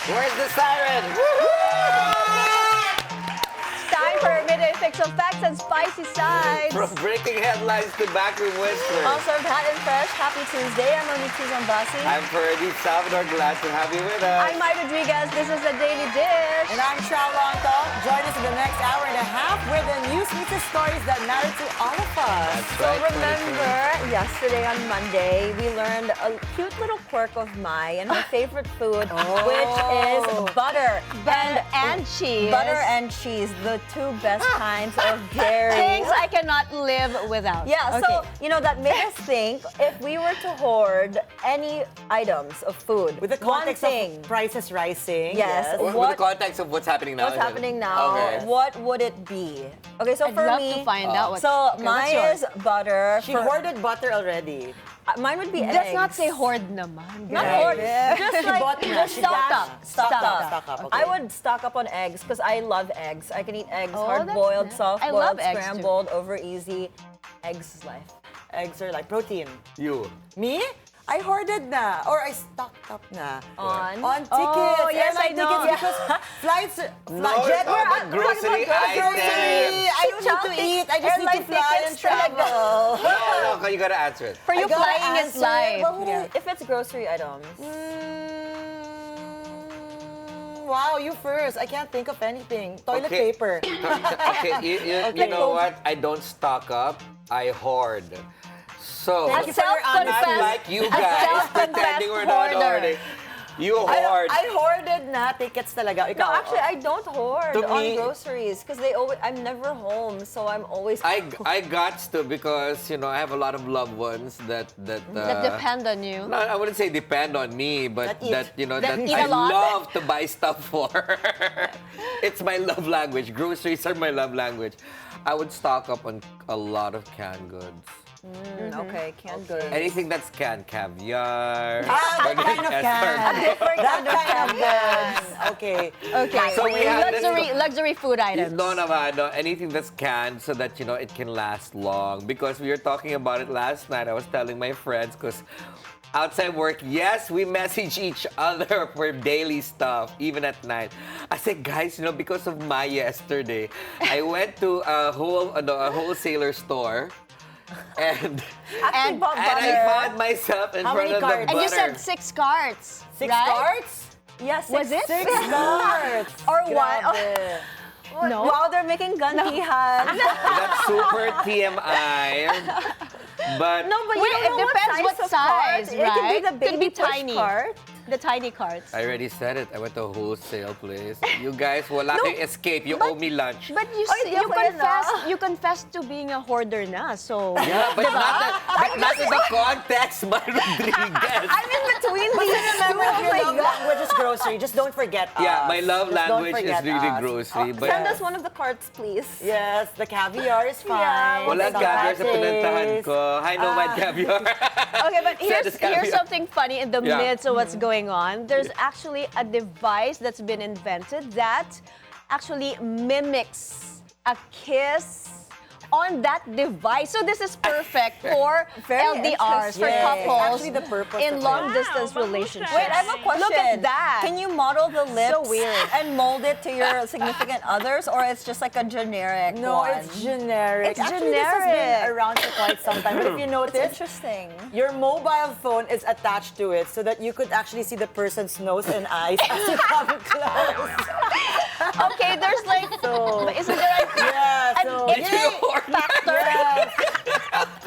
Where's the siren? Time for midday fix of facts and spicy sides. From breaking headlines to backroom whispers. All served hot and fresh. Happy Tuesday. I'm Monique Tuzon-Basi. I'm Ferdi Salvador. Glad to have you with us. I'm Mai Rodriguez. This is the Daily Dish. And I'm Chal Lontoc. Join us in the next hour and a half with the news meets and stories that matter to all of us. That's So right, remember, yesterday on Monday, we learned a cute little quirk of Mai and her favorite food, which is butter. And cheese. Butter and cheese, the two best kinds of dairy. Things I cannot live without. Yeah, so, that made us think if we were to hoard any items of food, With the one context thing, of prices rising. Yes. With the context of what's happening now. what's happening now, Okay. what would it be? Okay, so I'd for love me, to find out what. so okay, mine what's is butter. She for- hoarded butter already. Mine would be eggs. Let's not say hoard naman. Not Yeah. hoard. Yeah. Just She like bought na. just She stock dashed. up. Stock up. Stock up, I okay. would stock up on eggs because I love eggs. I can eat eggs, Oh, hard-boiled, that's nice. I soft-boiled, love eggs, too. scrambled, over easy. Eggs is life. Eggs are like protein. You. Me? I hoarded na. Or I stocked up na. On tickets. Oh, yes, I airline know. tickets because flights, No, jet, it's about grocery grocery. items. I don't need to eat. I just need to fly and travel. No, you gotta answer it. For you, I gotta flying is answer. life. What would I- If it's grocery items. Wow, you first. I can't think of anything. Toilet Okay. paper. Okay, you know what? I don't stock up. I hoard. So, Thank you for your honesty. unlike you guys pretending we're not hoarding, you hoard. I hoarded na tickets talaga. No, Ikaw, actually, I don't hoard To on me- groceries because I'm never home, so I'm always. I got to because I have a lot of loved ones that That depend on you. No, I wouldn't say depend on me, but That eat. that eat I a lot. love to buy stuff for. It's my love language. Groceries are my love language. I would stock up on a lot of canned goods. Okay, canned goods. Anything that's canned, caviar. that kind of can. Different That kind of kind of cans. can. Okay. Okay. So we have this- luxury food items. No, anything that's canned so that it can last long. Because we were talking about it last night. I was telling my friends because outside work, yes, we message each other for daily stuff, even at night. I said, guys, because of my yesterday, I went to a wholesaler store. And And I found myself in How front many of the cards? butter. And you said 6 carts. 6 right? cards? Yes, Was it? 6 cards. Or what? Grabe. No. Wow, they're making gantihan. That's super TMI. But No, but you Wait, don't it know depends what of size, cart. It could be right? the Could baby be push tiny. cart. The tiny carts. I already said it. I went to a wholesale place. You guys, wala kayong escape. You owe me lunch. But Ay, di ako yan, you confess to being a hoarder na, so... Yeah, but not in the context, Mai Rodriguez. I'm in between But these two. remember, if Oh your my love God. language is grocery, just don't forget us. Yeah, my love Just don't language is forget really us. grocery. But Send us one of the carts, please. Yes, the caviar is fine. Yeah, walang Some caviar sa patties. pinuntahan ko. Hi, Nomad Caviar. Okay, but Send us here's caviar. something funny in the Yeah. midst of what's going on. There's actually a device that's been invented that actually mimics a kiss on that device. So this is perfect for Very LDRs, for Yes, couples actually the purpose in of long-distance relationships. Wait, I have a question. Look at that. Can you model the lips So weird. and mold it to your significant others, or it's just like a generic No, one? it's generic. It's Actually, this has been generic. around for quite some time. But if you It's notice, interesting. your mobile phone is attached to it so that you could actually see the person's nose and eyes as you come close. Okay, there's like, but isn't there Yeah, so Did you hoard yes.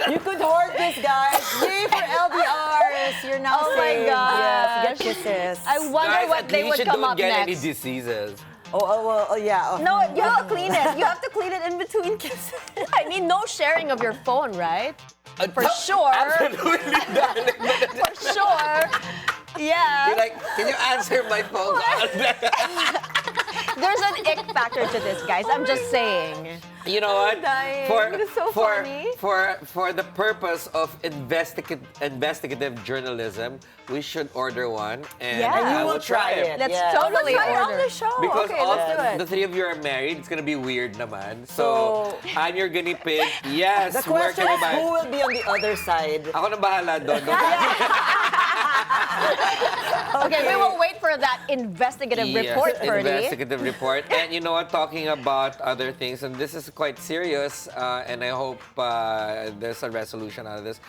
You could hoard this, guys. Yay for LDRs. You're now Oh my saved. gosh. Yes, get kisses. I wonder Guys, what at they least would you come don't up get any next. diseases. Yeah. No, you have to clean it. You have to clean it in between kisses. I mean, no sharing of your phone, right? For sure. Absolutely, darling. For sure. Yeah. You're like, can you answer my phone call? There's an ick factor to this, guys. I'm just saying. You know what? dying. For It's so for, funny. for the purpose of investigative journalism, we should order one and Yeah. And you I will will try it. Let's Yeah. totally Let's try it on order. the show. Because okay, all let's do it. the three of you are married, it's gonna be weird naman. So, So- I'm your guinea pig. Yes, The where question can we is, buy? who will be on the other side? Ako na bahala doon. Okay, we will wait for that investigative report, Ferdi. Investigative report. And you know what, talking about other things, and this is quite serious, and I hope there's a resolution out of this.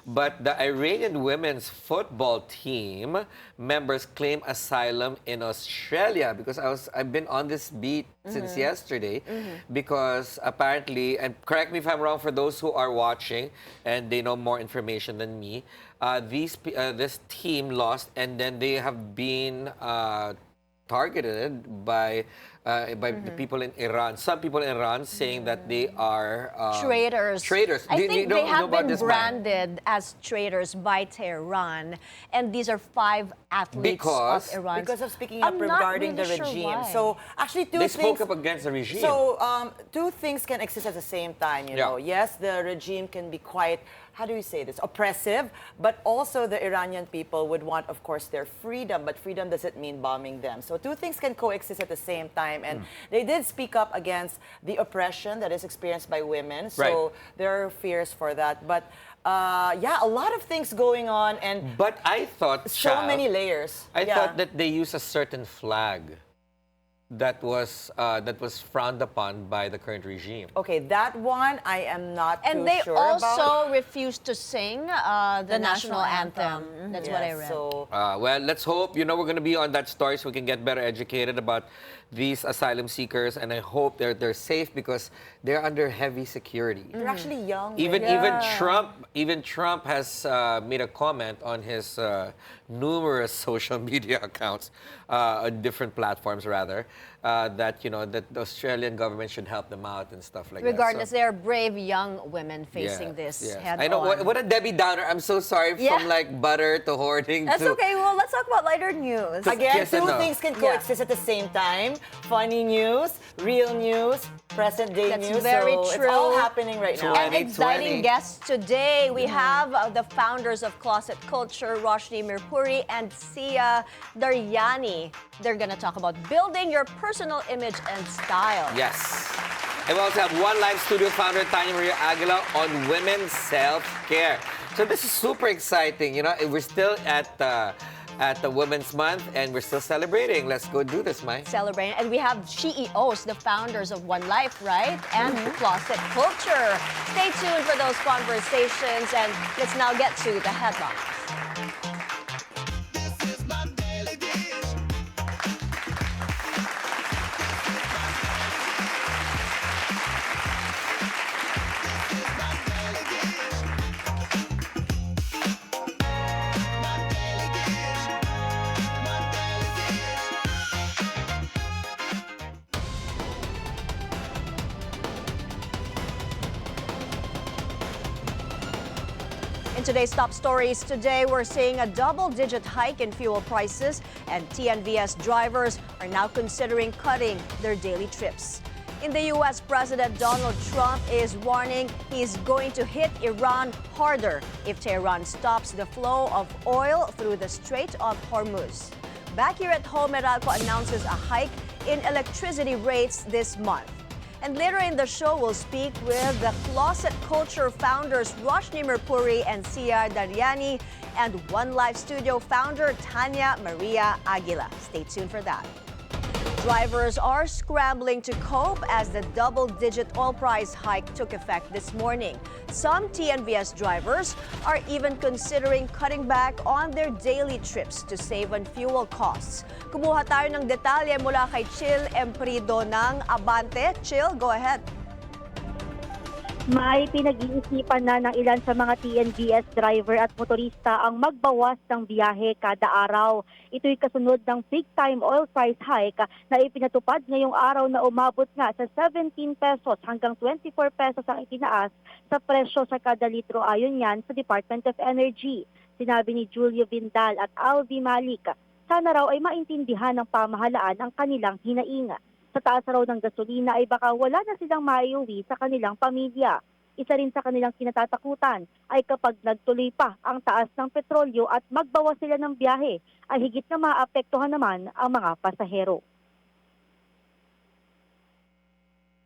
But the Iranian women's football team members claim asylum in Australia because I've been on this beat since yesterday because apparently, and correct me if I'm wrong for those who are watching and they know more information than me, this team lost and then they have been targeted by the people in Iran. Some people in Iran saying that they are traitors. Traitors. I think they have been this, branded as traitors by Tehran, and these are 5 athletes of Iran. Because of speaking up regarding the regime. So actually, they spoke up against the regime. So two things can exist at the same time. You know, yes, the regime can be quite, how do you say this, oppressive, but also the Iranian people would want, of course, their freedom, but freedom doesn't mean bombing them. So two things can coexist at the same time, and they did speak up against the oppression that is experienced by women, so there are fears for that. But yeah, a lot of things going on, and but I thought, so many layers. I thought that they use a certain flag that was frowned upon by the current regime. Okay, that one I am not and too they sure also about. refused to sing the national anthem. That's what I read. So, well, let's hope, you know, we're going to be on that story so we can get better educated about these asylum seekers, and I hope they're safe because they're under heavy security. they're actually young. Even Trump has made a comment on his numerous social media accounts on different platforms rather that that the Australian government should help them out and stuff like Regardless, that. they are brave young women facing this head I know on. what a Debbie Downer. I'm so sorry from like butter to hoarding. That's to, okay. Well, let's talk about lighter news. Again, Yes and two no. things can coexist at the same time. Funny news, real news, present day That's news. very so true. It's all happening right now. And 2020. exciting guests today. We have the founders of Closet Culture, Roshni, Mirpuri, and Sia Daryani. They're going to talk about building your personal image and style. Yes. And we also have One Life Studio founder Tanya Maria Aguila on women's self-care. So this is super exciting. You know, we're still at the Women's Month and we're still celebrating. Let's go do this, Mai. Celebrating. And we have CEOs, the founders of One Life, right? And Closet Culture. Stay tuned for those conversations. And let's now get to the headlines. In today's top stories today, we're seeing a double-digit hike in fuel prices, and TNVS drivers are now considering cutting their daily trips. In the U.S., President Donald Trump is warning he's going to hit Iran harder if Tehran stops the flow of oil through the Strait of Hormuz. Back here at home, Meralco announces a hike in electricity rates this month. And later in the show, we'll speak with the Closet Culture founders Roshni Mirpuri and Sia Daryani, and One Life Studio founder Tanya Maria Aguila. Stay tuned for that. Drivers are scrambling to cope as the double-digit oil price hike took effect this morning. Some TNVS drivers are even considering cutting back on their daily trips to save on fuel costs. Kumuha tayo ng detalye mula kay Chil Emprido ng Abante. Chil, go ahead. May pinag-iisipan na ng ilan sa mga TNVS driver at motorista ang magbawas ng biyahe kada araw. Ito'y kasunod ng big-time oil price hike na ipinatupad ngayong araw na umabot nga sa 17 pesos hanggang 24 pesos ang itinaas sa presyo sa kada litro ayon yan sa Department of Energy. Sinabi ni Julio Vindal at Alvi Malik, sana raw ay maintindihan ng pamahalaan ang kanilang hinainga. Sa taas raw ng gasolina ay baka wala na silang maiuwi sa kanilang pamilya. Isa rin sa kanilang kinatatakutan ay kapag nagtuloy pa ang taas ng petrolyo at magbawas sila ng biyahe, ay higit na maapektuhan naman ang mga pasahero.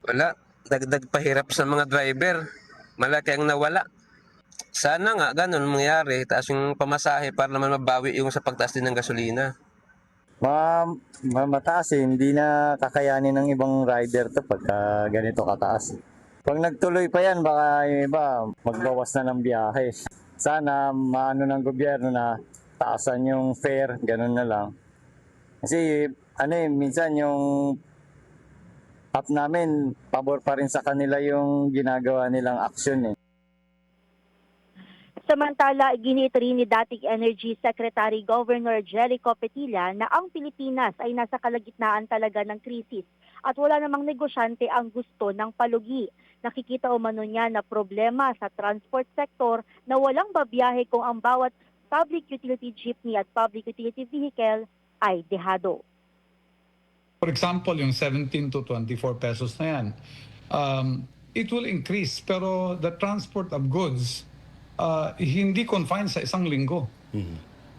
Wala, dagdag pahirap sa mga driver. Malaki ang nawala. Sana nga ganun mangyari, taas yung pamasahe para naman mabawi yung sa pagtaas din ng gasolina. Mataas eh, hindi na kakayanin ng ibang rider to pagka ganito kataas. Pag nagtuloy pa yan, baka yung iba magbawas na ng biyahe. Sana maano ng gobyerno na taasan yung fare, ganun na lang. Kasi minsan yung app namin, pabor pa rin sa kanila yung ginagawa nilang aksyon eh. Samantala, ginit rin ni dating Energy Secretary Governor Jericho Petilla na ang Pilipinas ay nasa kalagitnaan talaga ng krisis at wala namang negosyante ang gusto ng palugi. Nakikita umano niya na problema sa transport sector na walang babiyahe kung ang bawat public utility jeepney at public utility vehicle ay dehado. For example, yung 17 to 24 pesos na yan, it will increase pero the transport of goods hindi confined sa isang linggo.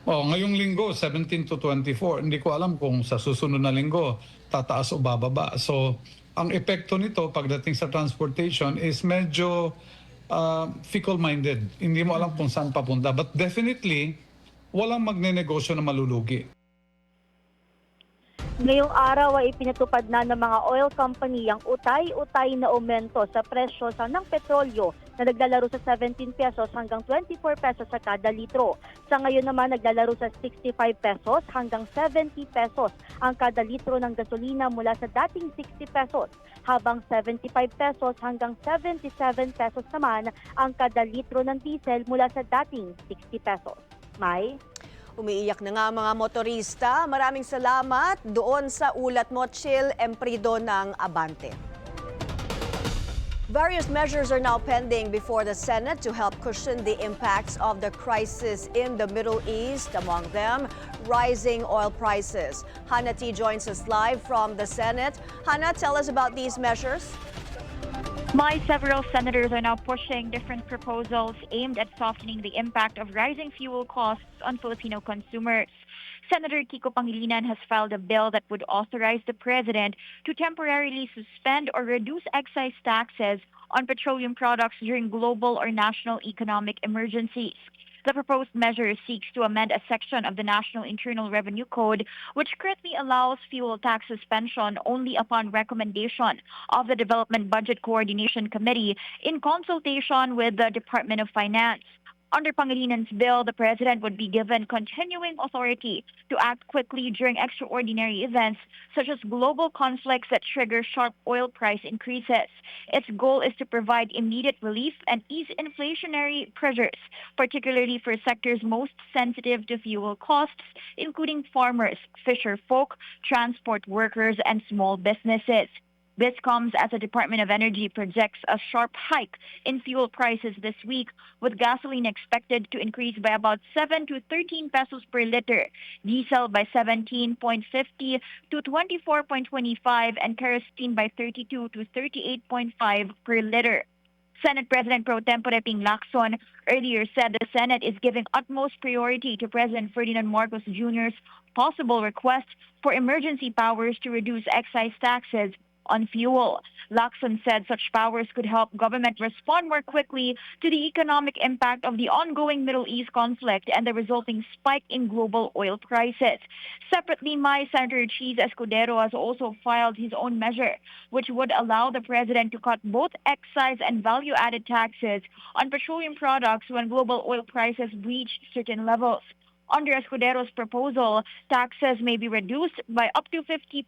Ngayong linggo, 17 to 24, hindi ko alam kung sa susunod na linggo tataas o bababa. So, ang epekto nito pagdating sa transportation is medyo fickle-minded. Hindi mo alam kung saan papunta. But definitely, walang magnenegosyo na malulugi. Ngayong araw ay ipinatupad na ng mga oil company ang utay-utay na aumento sa presyo ng petrolyo na naglalaro sa 17 pesos hanggang 24 pesos sa kada litro. Sa ngayon naman naglalaro sa 65 pesos hanggang 70 pesos ang kada litro ng gasolina mula sa dating 60 pesos, habang 75 pesos hanggang 77 pesos naman ang kada litro ng diesel mula sa dating 60 pesos. Mai? Umiiyak na nga mga motorista. Maraming salamat doon sa ulat mo, Chill Emprido ng Abante. Various measures are now pending before the Senate to help cushion the impacts of the crisis in the Middle East. Among them, rising oil prices. Hannah T joins us live from the Senate. Hannah, tell us about these measures. Several senators are now pushing different proposals aimed at softening the impact of rising fuel costs on Filipino consumers. Senator Kiko Pangilinan has filed a bill that would authorize the president to temporarily suspend or reduce excise taxes on petroleum products during global or national economic emergencies. The proposed measure seeks to amend a section of the National Internal Revenue Code, which currently allows fuel tax suspension only upon recommendation of the Development Budget Coordination Committee in consultation with the Department of Finance. Under Pangilinan's bill, the president would be given continuing authority to act quickly during extraordinary events such as global conflicts that trigger sharp oil price increases. Its goal is to provide immediate relief and ease inflationary pressures, particularly for sectors most sensitive to fuel costs, including farmers, fisher folk, transport workers, and small businesses. This comes as the Department of Energy projects a sharp hike in fuel prices this week, with gasoline expected to increase by about 7 to 13 pesos per liter, diesel by 17.50 to 24.25, and kerosene by 32 to 38.5 per liter. Senate President Pro Tempore Ping Lacson earlier said the Senate is giving utmost priority to President Ferdinand Marcos Jr.'s possible request for emergency powers to reduce excise taxes on fuel. Lacson said such powers could help government respond more quickly to the economic impact of the ongoing Middle East conflict and the resulting spike in global oil prices. Separately, Senator Cheese Escudero has also filed his own measure, which would allow the president to cut both excise and value-added taxes on petroleum products when global oil prices reach certain levels. Under Escudero's proposal, taxes may be reduced by up to 50%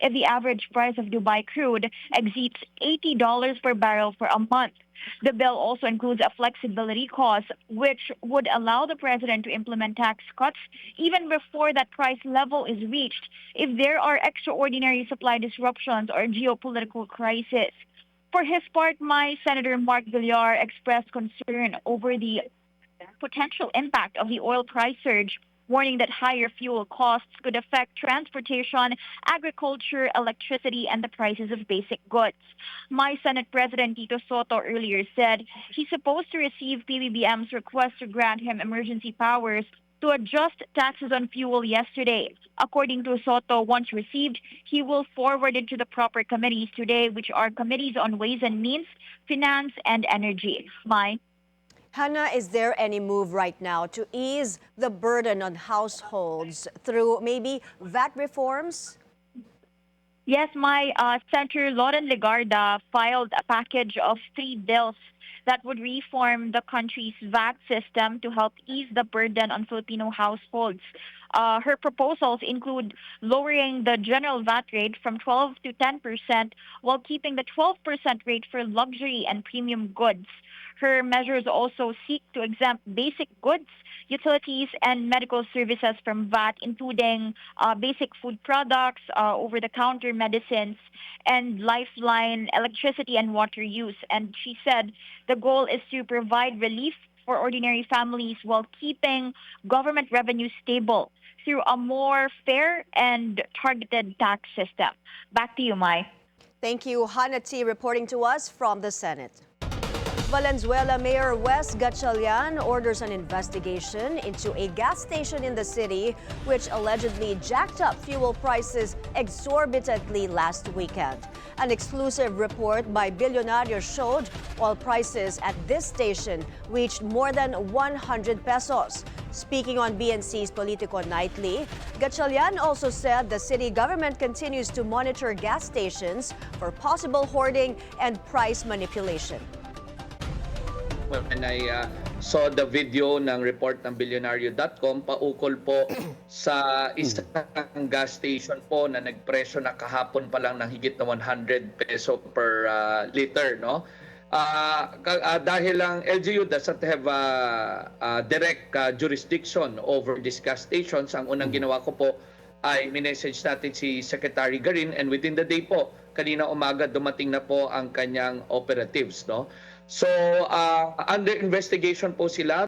if the average price of Dubai crude exceeds $80 per barrel for a month. The bill also includes a flexibility clause, which would allow the president to implement tax cuts even before that price level is reached if there are extraordinary supply disruptions or geopolitical crisis. For his part, Senator Mark Villar expressed concern over the potential impact of the oil price surge, warning that higher fuel costs could affect transportation, agriculture, electricity, and the prices of basic goods. Senate President Tito Soto earlier said he's supposed to receive PBBM's request to grant him emergency powers to adjust taxes on fuel yesterday. According to Soto, once received, he will forward it to the proper committees today, which are Committees on Ways and Means, Finance, and Energy. Hannah, is there any move right now to ease the burden on households through maybe VAT reforms? Yes, my Senator Lauren Legarda filed a package of 3 bills that would reform the country's VAT system to help ease the burden on Filipino households. Her proposals include lowering the general VAT rate from 12 to 10% while keeping the 12% rate for luxury and premium goods. Her measures also seek to exempt basic goods, utilities, and medical services from VAT, including basic food products, over-the-counter medicines, and lifeline electricity and water use. And she said the goal is to provide relief for ordinary families while keeping government revenue stable through a more fair and targeted tax system. Back to you, Mai. Thank you, Hannah T, reporting to us from the Senate. Valenzuela Mayor Wes Gatchalian orders an investigation into a gas station in the city which allegedly jacked up fuel prices exorbitantly last weekend. An exclusive report by Bilyonaryo showed oil prices at this station reached more than 100 pesos. Speaking on BNC's Politico Nightly, Gatchalian also said the city government continues to monitor gas stations for possible hoarding and price manipulation. When I saw the video ng report ng Bilyonaryo.com, paukol po sa isang gas station po na nagpresyo na kahapon pa lang ng higit na 100 peso per liter, no? Dahil lang LGU doesn't have direct jurisdiction over these gas stations, ang unang ginawa ko po ay minessage natin si Secretary Garin, and within the day po, kanina umaga dumating na po ang kanyang operatives, no? So, under investigation po sila.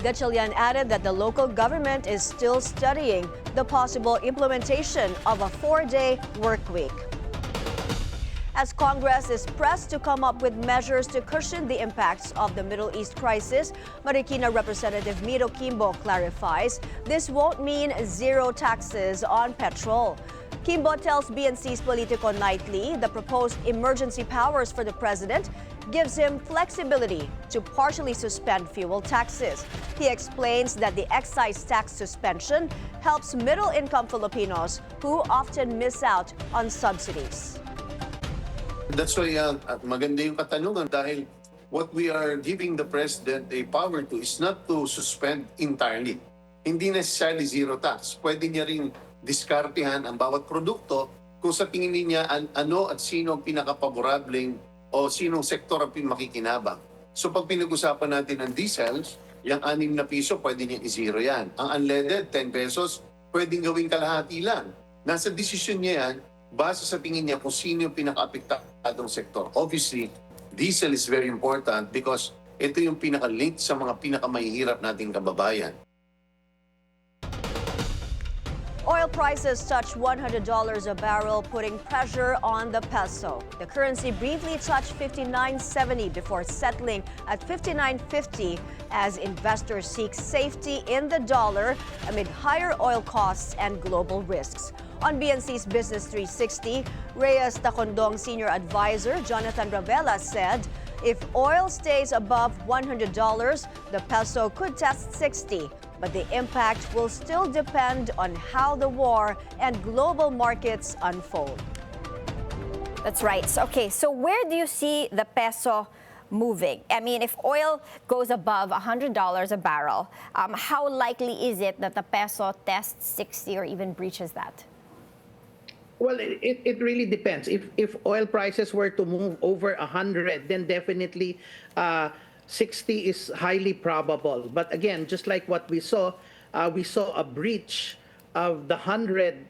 Gatchalian added that the local government is still studying the possible implementation of a 4-day work week. As Congress is pressed to come up with measures to cushion the impacts of the Middle East crisis, Marikina Representative Miro Kimbo clarifies this won't mean zero taxes on petrol. Kimbo tells BNC's Politico Nightly the proposed emergency powers for the president gives him flexibility to partially suspend fuel taxes. He explains that the excise tax suspension helps middle-income Filipinos who often miss out on subsidies. That's why maganda yung katanungan dahil what we are giving the president a power to is not to suspend entirely. Hindi necessarily zero tax. Pwede niya rin diskartehan ang bawat produkto kung sa tingin niya ano at sino ang pinakapaborableng o sinong sektor ang makikinabang. So pag pinag-usapan natin ang diesels, yung 6 na piso pwede niya i-zero yan. Ang unleaded, 10 pesos, pwedeng gawing kalahati lang. Nasa desisyon niya yan, base sa tingin niya kung sino yung pinaka-apektadong sektor. Obviously, diesel is very important because ito yung pinaka-link sa mga pinakamahihirap nating kababayan. Oil prices touched $100 a barrel, putting pressure on the peso. The currency briefly touched 59.70 before settling at 59.50 as investors seek safety in the dollar amid higher oil costs and global risks. On BNC's Business 360, Reyes Tacondong Senior Advisor Jonathan Ravela said, if oil stays above $100, the peso could test 60. But the impact will still depend on how the war and global markets unfold. That's right. Okay, so where do you see the peso moving? I mean, if oil goes above $100 a barrel, how likely is it that the peso tests 60 or even breaches that? Well, it really depends. If oil prices were to move over 100, then definitely 60 is highly probable. But again, just like what we saw a breach of the 100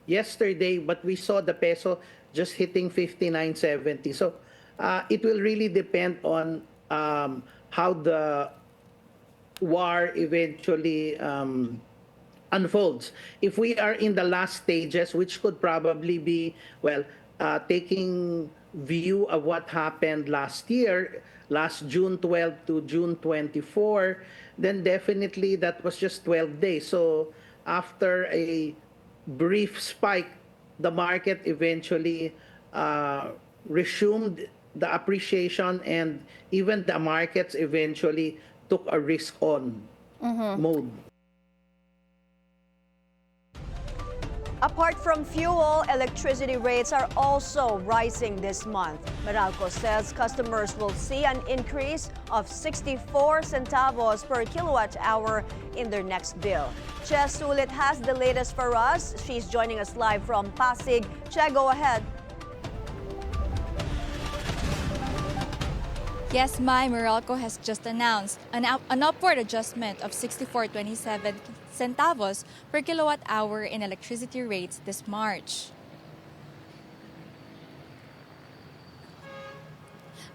yesterday, but we saw the peso just hitting 59.70. So it will really depend on how the war eventually unfolds. If we are in the last stages, which could probably be, well, taking view of what happened last year, last June 12 to June 24, then definitely that was just 12 days. So after a brief spike, the market eventually resumed the appreciation and even the markets eventually took a risk-on mode. Apart from fuel, electricity rates are also rising this month. Meralco says customers will see an increase of 64 centavos per kilowatt hour in their next bill. Che Sulit has the latest for us. She's joining us live from Pasig. Che, go ahead. Yes, Mai, Meralco has just announced an upward adjustment of 64.27 centavos per kilowatt hour in electricity rates this March.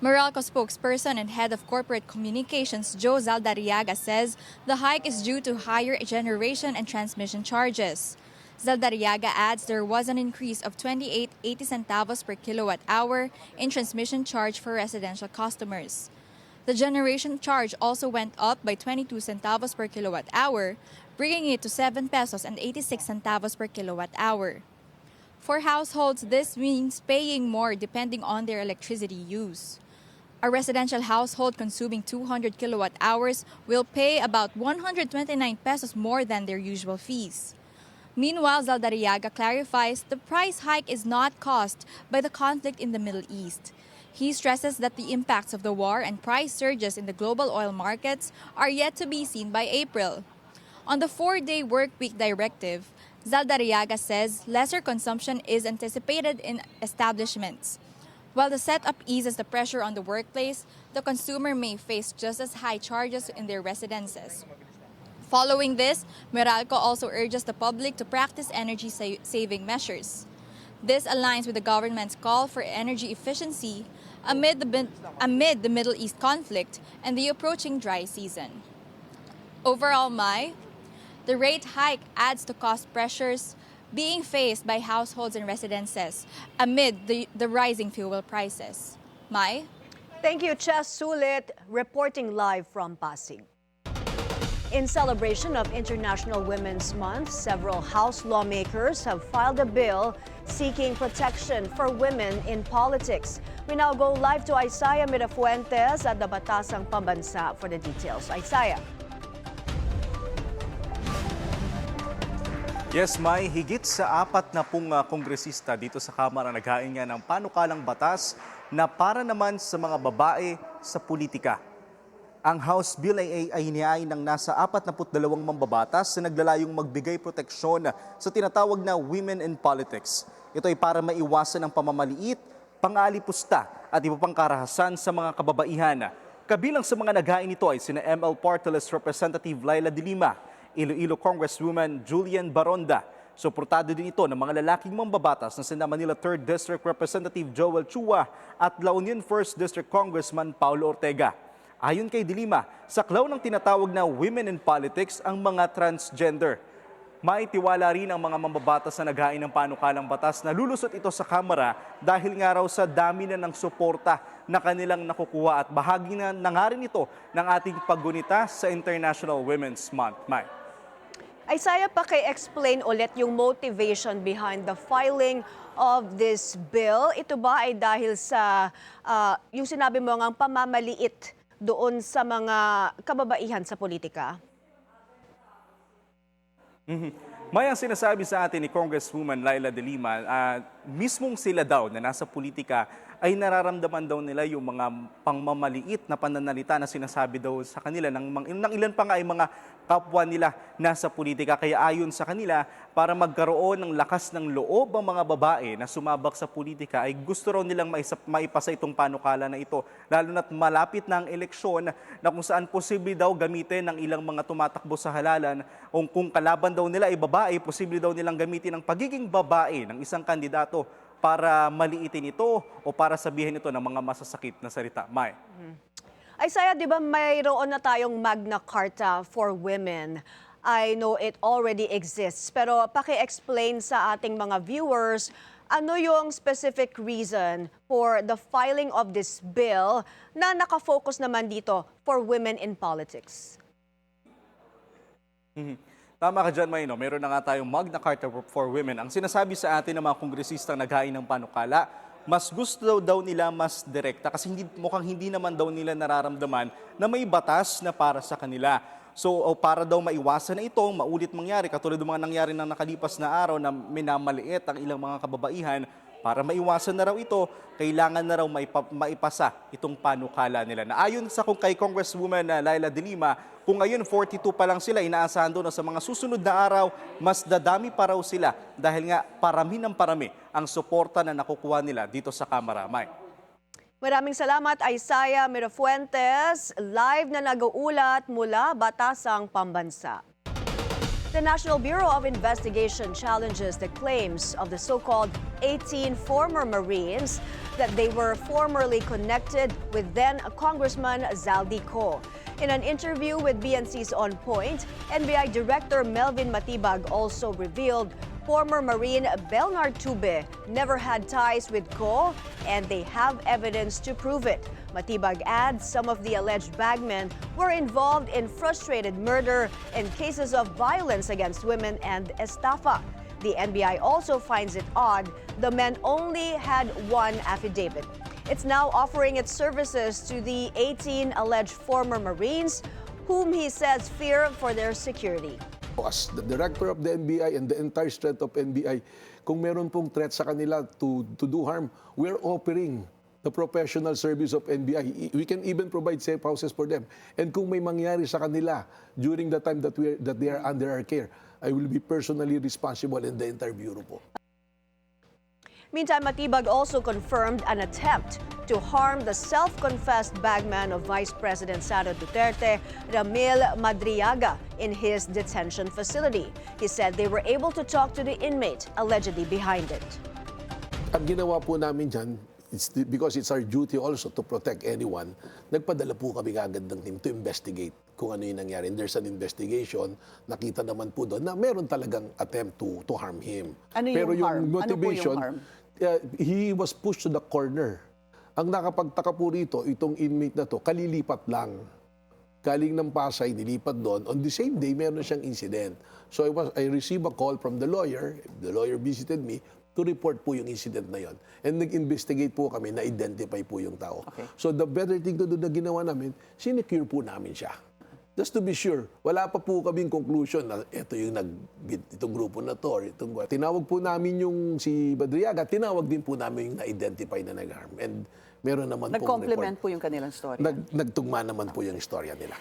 Meralco spokesperson and head of corporate communications Joe Zaldariaga says the hike is due to higher generation and transmission charges. Zaldariaga adds there was an increase of 28.80 centavos per kilowatt hour in transmission charge for residential customers. The generation charge also went up by 22 centavos per kilowatt hour, bringing it to 7 pesos and 86 centavos per kilowatt hour. For households, this means paying more depending on their electricity use. A residential household consuming 200 kilowatt hours will pay about 129 pesos more than their usual fees. Meanwhile, Zaldariaga clarifies the price hike is not caused by the conflict in the Middle East. He stresses that the impacts of the war and price surges in the global oil markets are yet to be seen by April. On the 4-day workweek directive, Zaldariaga says lesser consumption is anticipated in establishments. While the setup eases the pressure on the workplace, the consumer may face just as high charges in their residences. Following this, Meralco also urges the public to practice energy-saving measures. This aligns with the government's call for energy efficiency amid the Middle East conflict and the approaching dry season. Overall, Mai, the rate hike adds to cost pressures being faced by households and residences amid the rising fuel prices. Mai? Thank you, Che Sulit, reporting live from Pasig. In celebration of International Women's Month, several House lawmakers have filed a bill seeking protection for women in politics. We now go live to Isaiah Mirafuentes at the Batasang Pambansa for the details. Isaiah. Yes, Mai, higit sa 40 kongresista dito sa Kamara naghain nga ng panukalang batas na para naman sa mga babae sa politika. Ang House Bill ay hinihain ng nasa 42 mambabatas na naglalayong magbigay proteksyon sa tinatawag na women in politics. Ito ay para maiwasan ang pamamaliit, pang-aalipusta at iba pang karahasan sa mga kababaihan. Kabilang sa mga naghain nito ay sina ML Party List Representative Laila de Lima, Iloilo Congresswoman Julian Baronda. Suportado din ito ng mga lalaking mambabatas na sina Manila 3rd District Representative Joel Chua at La Union 1st District Congressman Paulo Ortega. Ayon kay Dilima, saklaw ng tinatawag na women in politics ang mga transgender. Maitiwala rin ang mga mambabatas na naghain ng panukalang batas na lulusot ito sa Kamara dahil nga raw sa dami na ng suporta na kanilang nakukuha at bahagi na nga rin ito ng ating paggunita sa International Women's Month. Mai. Isaiah, paki-explain ulit yung motivation behind the filing of this bill. Ito ba ay dahil sa yung sinabi mo ngang pamamaliit doon sa mga kababaihan sa politika? May ang sinasabi sa atin ni Congresswoman Laila de Lima, mismong sila daw na nasa politika ay nararamdaman daw nila yung mga pangmamaliit na pananalita na sinasabi daw sa kanila ng ilan pa nga ay mga kapwa nila nasa politika. Kaya ayon sa kanila, para magkaroon ng lakas ng loob ang mga babae na sumabak sa politika ay gusto raw nilang maipasa itong panukala na ito. Lalo na't malapit na ang eleksyon na kung saan posible daw gamitin ng ilang mga tumatakbo sa halalan o kung kalaban daw nila ay babae, posible daw nilang gamitin ang pagiging babae ng isang kandidato para maliitin ito o para sabihin ito ng mga masasakit na salita. Mai. Isaiah, di ba mayroon na tayong Magna Carta for Women? I know it already exists, pero paki-explain sa ating mga viewers, ano yung specific reason for the filing of this bill na nakafocus naman dito for women in politics? Tama ka dyan, May, no? Meron na nga tayong Magna Carta for Women. Ang sinasabi sa atin ng mga kongresistang naghain ng panukala, mas gusto daw nila mas direkta kasi mukhang hindi naman daw nila nararamdaman na may batas na para sa kanila. So para daw maiwasan na itong maulit mangyari, katulad ng mga nangyari ng nakalipas na araw na minamaliit ang ilang mga kababaihan, para maiwasan na raw ito, kailangan na raw maipasa itong panukala nila. Na ayon sa kay Congresswoman Laila De Lima, kung ngayon 42 pa lang sila, inaasahan doon na sa mga susunod na araw, mas dadami pa raw sila dahil nga parami ng parami ang suporta na nakukuha nila dito sa Kamara. Mai. Maraming salamat, Isaiah Mirafuentes, live na nag-uulat mula Batasang Pambansa. The National Bureau of Investigation challenges the claims of the so-called 18 former Marines that they were formerly connected with then-Congressman Zaldi Co. In an interview with BNC's On Point, NBI Director Melvin Matibag also revealed former Marine Belnard Tube never had ties with Co, and they have evidence to prove it. Matibag adds some of the alleged bagmen were involved in frustrated murder and cases of violence against women and estafa. The NBI also finds it odd the men only had one affidavit. It's now offering its services to the 18 alleged former Marines, whom he says fear for their security. As the director of the NBI and the entire strength of NBI, kung meron pong threat sa kanila to do harm, we're offering the professional service of NBI. We can even provide safe houses for them. And kung may mangyari sa kanila during the time that they are under our care, I will be personally responsible in the entire bureau po. Meantime, Matibag also confirmed an attempt to harm the self-confessed bagman of Vice President Sara Duterte, Ramil Madriaga, in his detention facility. He said they were able to talk to the inmate allegedly behind it. Ang ginawa po namin dyan, because it's our duty also to protect anyone, nagpadala po kami agad ng team to investigate kung ano yung nangyari. And there's an investigation, nakita naman po doon na meron talagang attempt to harm him. Ano yung Pero yung harm? motivation, Ano po yung harm? He was pushed to the corner. Ang nakapagtaka po rito, itong inmate na to, kalilipat lang. Galing ng Pasay, nilipat doon. On the same day, meron siyang incident. So I received a call from the lawyer. The lawyer visited me to report po yung incident na yon. And nag-investigate po kami, na-identify po yung tao. Okay. So the better thing to do na ginawa namin, sinecure po namin siya. Just to be sure, wala pa po kaming conclusion na ito yung itong grupo na to. Tinawag po namin yung si Madriaga, tinawag din po namin yung na-identify na nag-harm. And meron naman po nag-complement po yung kanilang story. Nagtugma naman po yung istorya nila.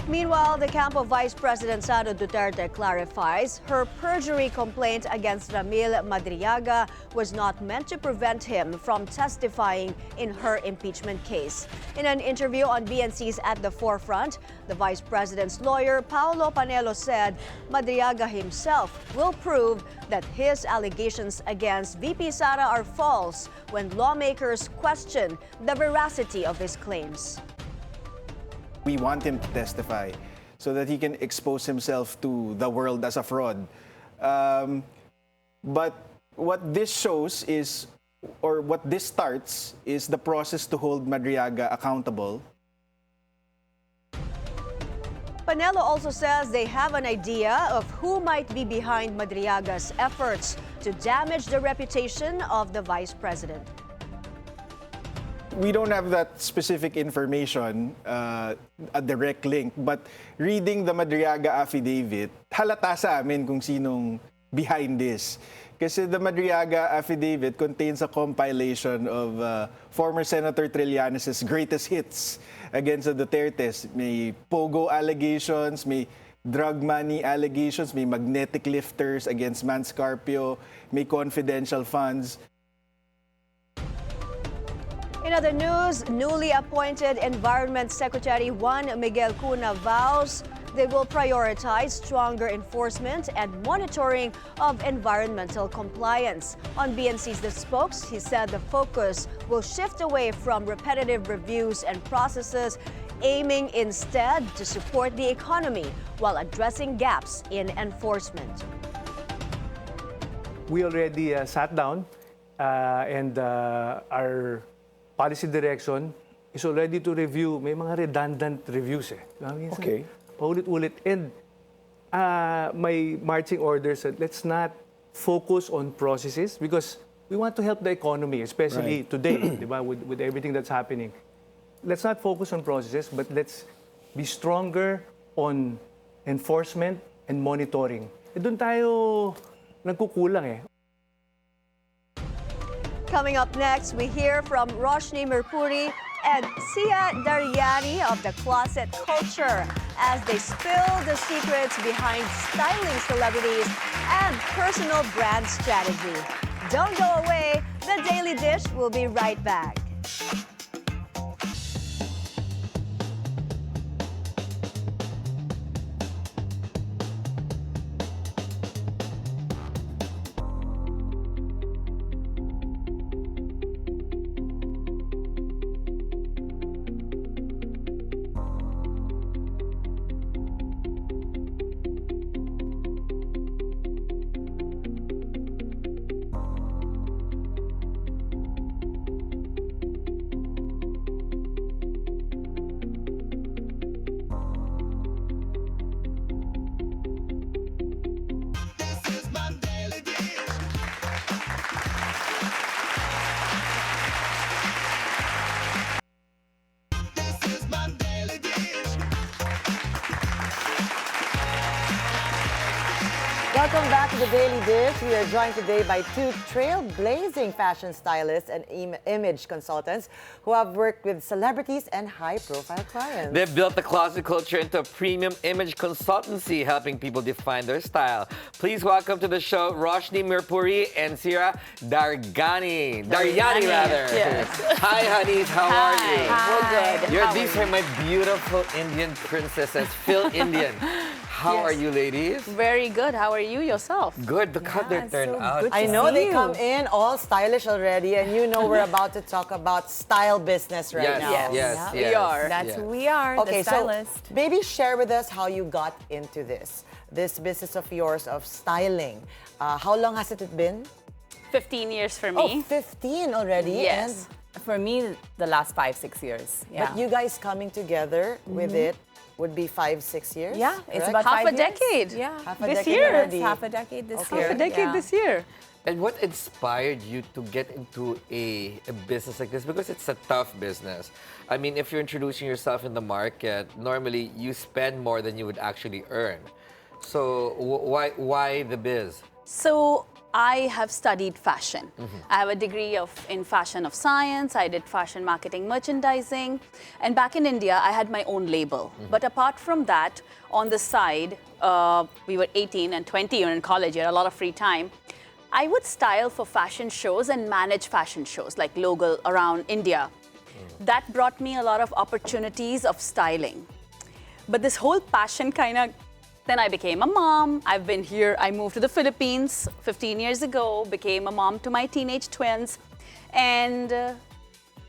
Meanwhile, the camp of Vice President Sara Duterte clarifies her perjury complaint against Ramil Madriaga was not meant to prevent him from testifying in her impeachment case. In an interview on BNC's At the Forefront, the Vice President's lawyer, Paolo Panelo, said Madriaga himself will prove that his allegations against VP Sara are false when lawmakers question the veracity of his claims. We want him to testify so that he can expose himself to the world as a fraud. But what this shows is, or what this starts, is the process to hold Madriaga accountable. Panelo also says they have an idea of who might be behind Madriaga's efforts to damage the reputation of the Vice President. We don't have that specific information, a direct link, but reading the Madriaga affidavit, halata sa amin kung sinong behind this. Kasi the Madriaga affidavit contains a compilation of former Senator Trillanes' greatest hits against the Dutertes. May pogo allegations, may drug money allegations, may magnetic lifters against Manscarpio, may confidential funds. In other news, newly appointed Environment Secretary Juan Miguel Cuna vows they will prioritize stronger enforcement and monitoring of environmental compliance. On BNC's The Spokes, he said the focus will shift away from repetitive reviews and processes, aiming instead to support the economy while addressing gaps in enforcement. We already sat down and our policy direction is already to review. May mga redundant reviews eh. Okay. Paulit-ulit. And may marching orders that let's not focus on processes because we want to help the economy, especially today, diba, with everything that's happening. Let's not focus on processes, but let's be stronger on enforcement and monitoring. Doon tayo nagkukulang eh. Coming up next, we hear from Roshni Mirpuri and Daryani of the closet culture as they spill the secrets behind styling celebrities and personal brand strategy. Don't go away. The Daily Dish will be right back. Welcome back to the Daily Dish. We are joined today by two trailblazing fashion stylists and image consultants who have worked with celebrities and high-profile clients. They've built the closet culture into a premium image consultancy, helping people define their style. Please welcome to the show Roshni Mirpuri and Daryani. Daryani, rather. Yes. Hi, honeys. How are you? We're good. These are my beautiful Indian princesses, Phil Indian. How are you, ladies? Very good. How are you yourself? Good. Look how they turn out. I know they come in all stylish already, and you know we're about to talk about style business right now. Yes, we are. That's who we are, Okay, the stylist. so maybe share with us how you got into this business of yours of styling. How long has it been? 15 years for Oh, me. 15 already? Yes. For me, the last 5-6 years. Yeah. But you guys coming together with it would be 5-6 years? Yeah, it's correct? about half 5 a years. decade. Yeah, Half a this decade year. already. It's half a decade this Okay. year. Half a decade Yeah. this year. And what inspired you to get into a business like this? Because it's a tough business. I mean, if you're introducing yourself in the market, normally you spend more than you would actually earn. So why the biz? So I have studied fashion. I have a degree in fashion of science. I did fashion marketing merchandising. And back in India, I had my own label. But apart from that, on the side, we were 18 and 20, you're in college, you had a lot of free time. I would style for fashion shows and manage fashion shows like local around India. That brought me a lot of opportunities of styling. But this whole passion then I became a mom. I've been here. I moved to the Philippines 15 years ago, became a mom to my teenage twins. And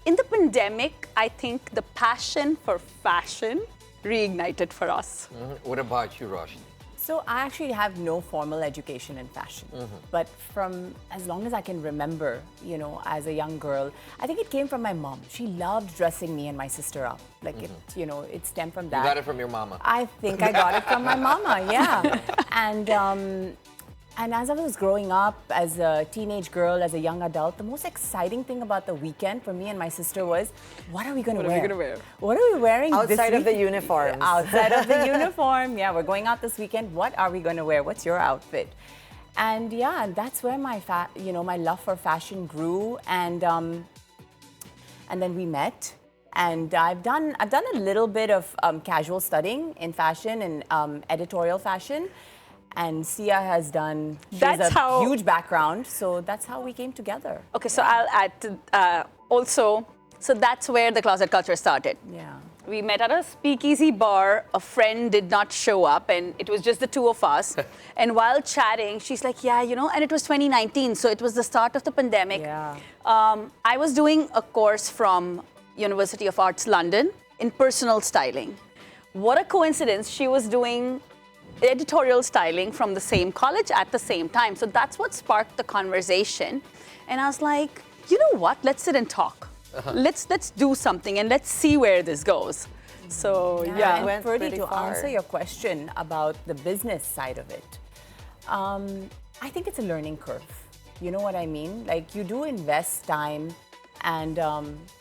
in the pandemic, I think the passion for fashion reignited for us. What about you, Roshni? So I actually have no formal education in fashion, but from as long as I can remember, you know, as a young girl, I think it came from my mom. She loved dressing me and my sister up. Like it, you know, it stemmed from that. You got it from your mama. I think I got it from my mama, yeah. And as I was growing up as a teenage girl, as a young adult, the most exciting thing about the weekend for me and my sister was, what are we going to wear? What are we wearing Outside this of the week- uniforms. Outside of the uniform. Yeah, we're going out this weekend. What are we going to wear? What's your outfit? And yeah, that's where my my love for fashion grew. And then we met. And I've done a little bit of casual studying in fashion and editorial fashion. And Sia has done, she has a huge background, so that's how we came together. Okay, so I'll add to, also, so that's where the closet culture started. Yeah. We met at a speakeasy bar. A friend did not show up, and it was just the two of us. And while chatting, she's like, yeah, you know, and it was 2019, so it was the start of the pandemic. Yeah. I was doing a course from University of Arts London in personal styling. What a coincidence, she was doing editorial styling from the same college at the same time. So that's what sparked the conversation. And I was like, you know what, let's sit and talk. Let's do something and let's see where this goes. So yeah. And went Ferdi, pretty to far. answer your question about the business side of it, I think it's a learning curve. You know what I mean? Like, you do invest time, and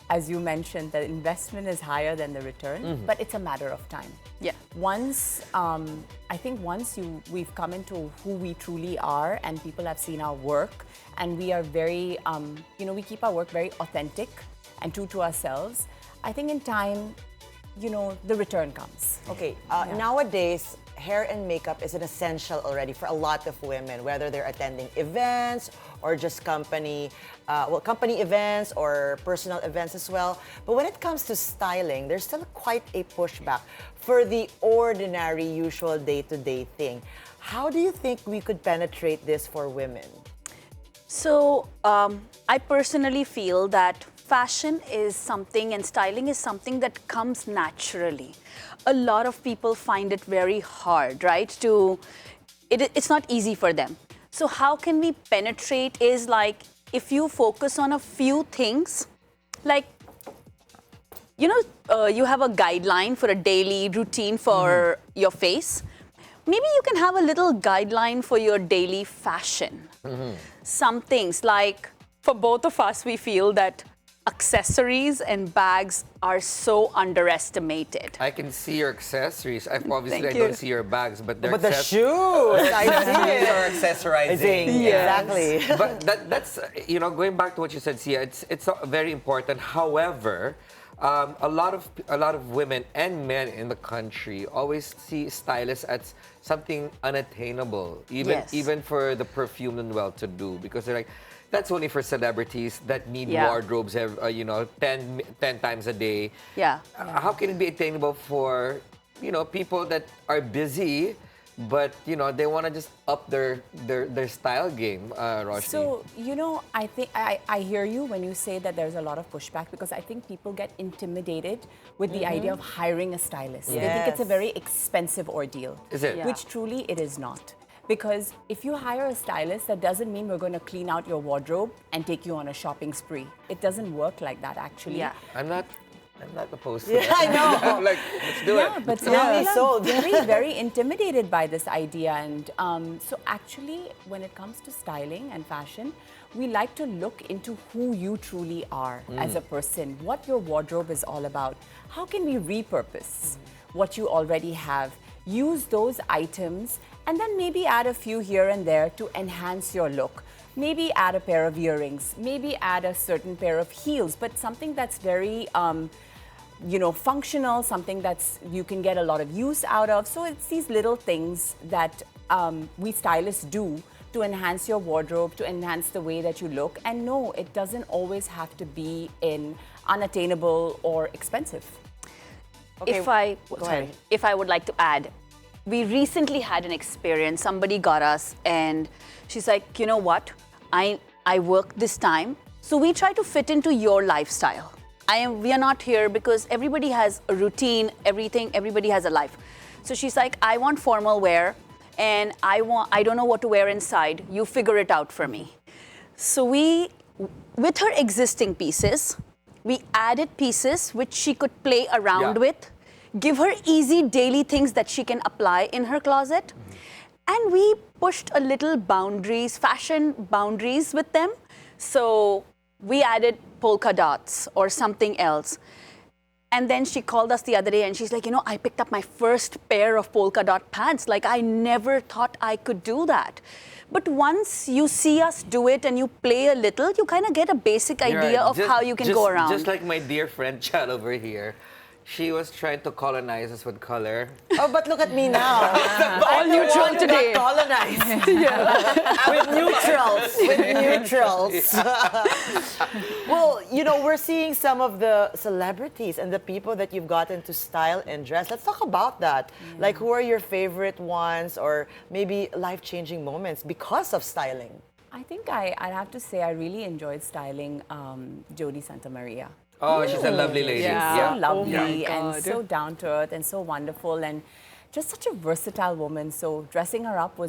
as you mentioned, the investment is higher than the return, but it's a matter of time. Yeah. Once, I think once we've come into who we truly are, and people have seen our work, and we are very, we keep our work very authentic and true to ourselves. I think in time, the return comes. Okay, nowadays, hair and makeup is an essential already for a lot of women, whether they're attending events or just company events or personal events as well. But when it comes to styling, there's still quite a pushback for the ordinary, usual day-to-day thing. How do you think we could penetrate this for women? So, I personally feel that fashion is something and styling is something that comes naturally. A lot of people find it very hard, right? It's not easy for them. So how can we penetrate is like, if you focus on a few things, like, you have a guideline for a daily routine for your face. Maybe you can have a little guideline for your daily fashion. Some things like, for both of us, we feel that accessories and bags are so underestimated. I can see your accessories. Obviously, Thank I you. don't see your bags, but they're But the shoes, I see it. are accessorizing. Yes. Exactly. But that's, going back to what you said, Sia, it's very important. However, a lot of women and men in the country always see stylists as something unattainable, even for the perfumed and well-to-do, because they're like, that's only for celebrities that need wardrobes, 10 times a day. Yeah. How can it be attainable for, people that are busy, but, they want to just up their style game, Roshni? So, I think I hear you when you say that there's a lot of pushback, because I think people get intimidated with the idea of hiring a stylist. They think it's a very expensive ordeal. Is it? Yeah. Which truly it is not. Because if you hire a stylist, that doesn't mean we're going to clean out your wardrobe and take you on a shopping spree. It doesn't work like that, actually. Yeah. I'm not opposed to that. I know. Like, let's do it. But some people are very, very intimidated by this idea. And so actually, when it comes to styling and fashion, we like to look into who you truly are as a person, what your wardrobe is all about. How can we repurpose what you already have? Use those items and then maybe add a few here and there to enhance your look. Maybe add a pair of earrings, maybe add a certain pair of heels, but something that's very, functional, something that's you can get a lot of use out of. So it's these little things that we stylists do to enhance your wardrobe, to enhance the way that you look. And no, it doesn't always have to be in unattainable or expensive. Okay. If I would like to add, we recently had an experience. Somebody got us and she's like, you know what? I work this time. So we try to fit into your lifestyle. We are not here because everybody has a routine, everybody has a life. So she's like, I want formal wear and I don't know what to wear inside. You figure it out for me. So with her existing pieces, we added pieces which she could play around with, give her easy daily things that she can apply in her closet. And we pushed a little fashion boundaries with them. So we added polka dots or something else. And then she called us the other day and she's like, I picked up my first pair of polka dot pants. Like, I never thought I could do that. But once you see us do it and you play a little, you kind of get a basic idea of how you can go around. Just like my dear friend Chal over here. She was trying to colonize us with color. Oh, but look at me now. All neutral today. Colonized. With neutrals. Well, we're seeing some of the celebrities and the people that you've gotten to style and dress. Let's talk about that. Like, who are your favorite ones, or maybe life-changing moments because of styling? I think I'd have to say I really enjoyed styling Jody Santa Maria. Oh, she's a lovely lady. So lovely and so down to earth and so wonderful and just such a versatile woman. So dressing her up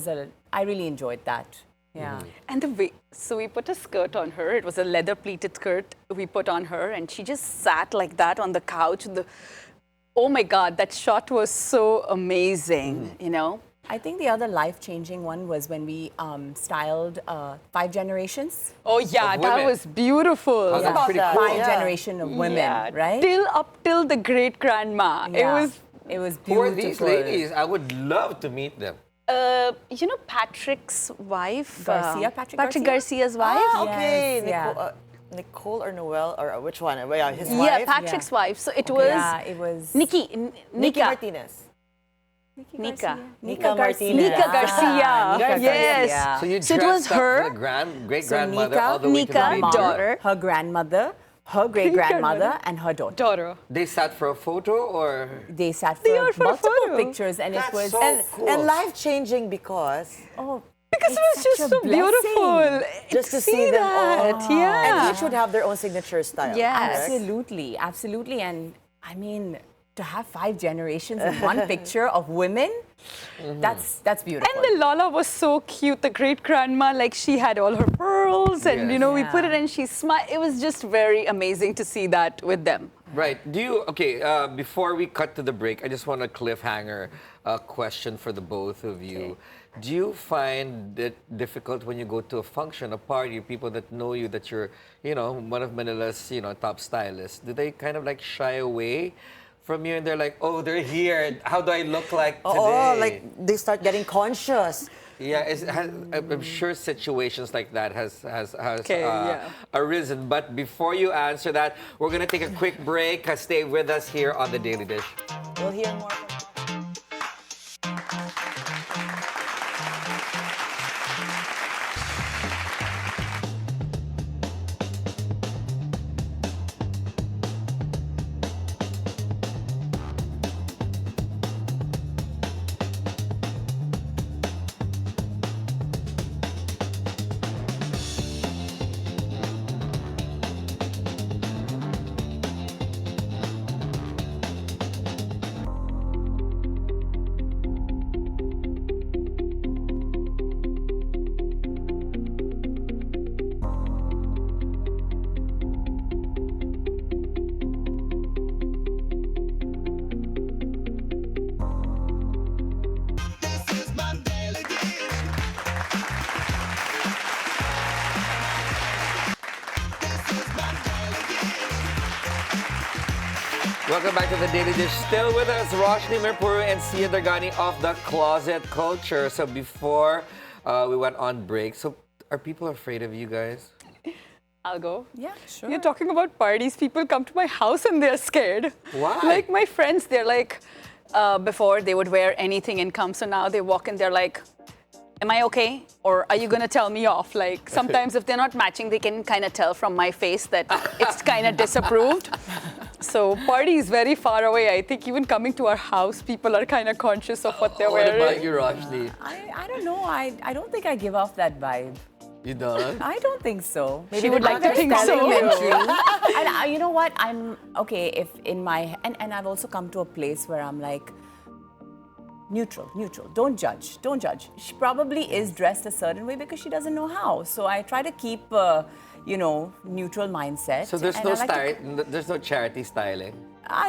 I really enjoyed that. Yeah. And so we put a skirt on her. It was a leather pleated skirt we put on her and she just sat like that on the couch. Oh my God, that shot was so amazing, I think the other life-changing one was when we styled 5 generations. Oh yeah, Of that women. was beautiful. Oh, that's pretty cool. 5 generation of women, Yeah, right? Up till the great grandma. Yeah. It was Who beautiful. are these ladies? I would love to meet them. You know Patrick's wife? Garcia, Patrick Garcia's wife? Ah, okay. Yes, yeah. Nicole or Noel or which one? Yeah, his Yeah, wife. Patrick's wife. So it was Yeah, it was Nikki. Nikki Martinez. Nika. Nika Martinez. Nika Garcia. Nika Yes. Garcia. So you So it dressed was up her. the great So grandmother Nika- all the way to the Nika, baby Mom, girl. daughter. her grandmother, her great-grandmother, and her daughter. Daughter. They sat for a photo or? They sat They for are for a multiple photo. pictures, and That's it was so cool. And life-changing because Because it was It's just such a so blessing. beautiful. just to see them all. that. Yeah. And each would have their own signature style. Yes. absolutely, absolutely, and I mean to have 5 generations in one picture of women, that's beautiful. And the Lola was so cute, the great grandma, like she had all her pearls and Yes. you know, we put it and she smiled. It was just very amazing to see that with them. Right. Before we cut to the break, I just want a cliffhanger question for the both of you. Do you find it difficult when you go to a function, a party, people that know you, that you're, one of Manila's, top stylists? Do they kind of like shy away from you and they're like, oh, they're here. How do I look like today? Oh, like they start getting conscious. Yeah, I'm sure situations like that has yeah. arisen. But before you answer that, we're going to take a quick break. Stay with us here on The Daily Dish. We'll hear more. Welcome back to The Daily Dish. Still with us, Roshni, Mirpuri, and Daryani of The Closet Culture. So before we went on break, so are people afraid of you guys? I'll go. Yeah, sure. You're talking about parties. People come to my house and they're scared. Why? Like my friends, they're like, before they would wear anything and come. So now they walk in, they're like, am I okay? Or are you going to tell me off? Like sometimes if they're not matching, they can kind of tell from my face that it's kind of disapproved. So party is very far away. I think even coming to our house, people are kind of conscious of what they're What wearing. about you, Roshni? I don't know. I don't think I give off that vibe. You don't? I don't think so. She would like to think so. And you know what? I'm okay if in my and I've also come to a place where I'm like neutral. Don't judge. She probably is dressed a certain way because she doesn't know how. So I try to keep neutral mindset. So there's And no I like to- there's no charity styling.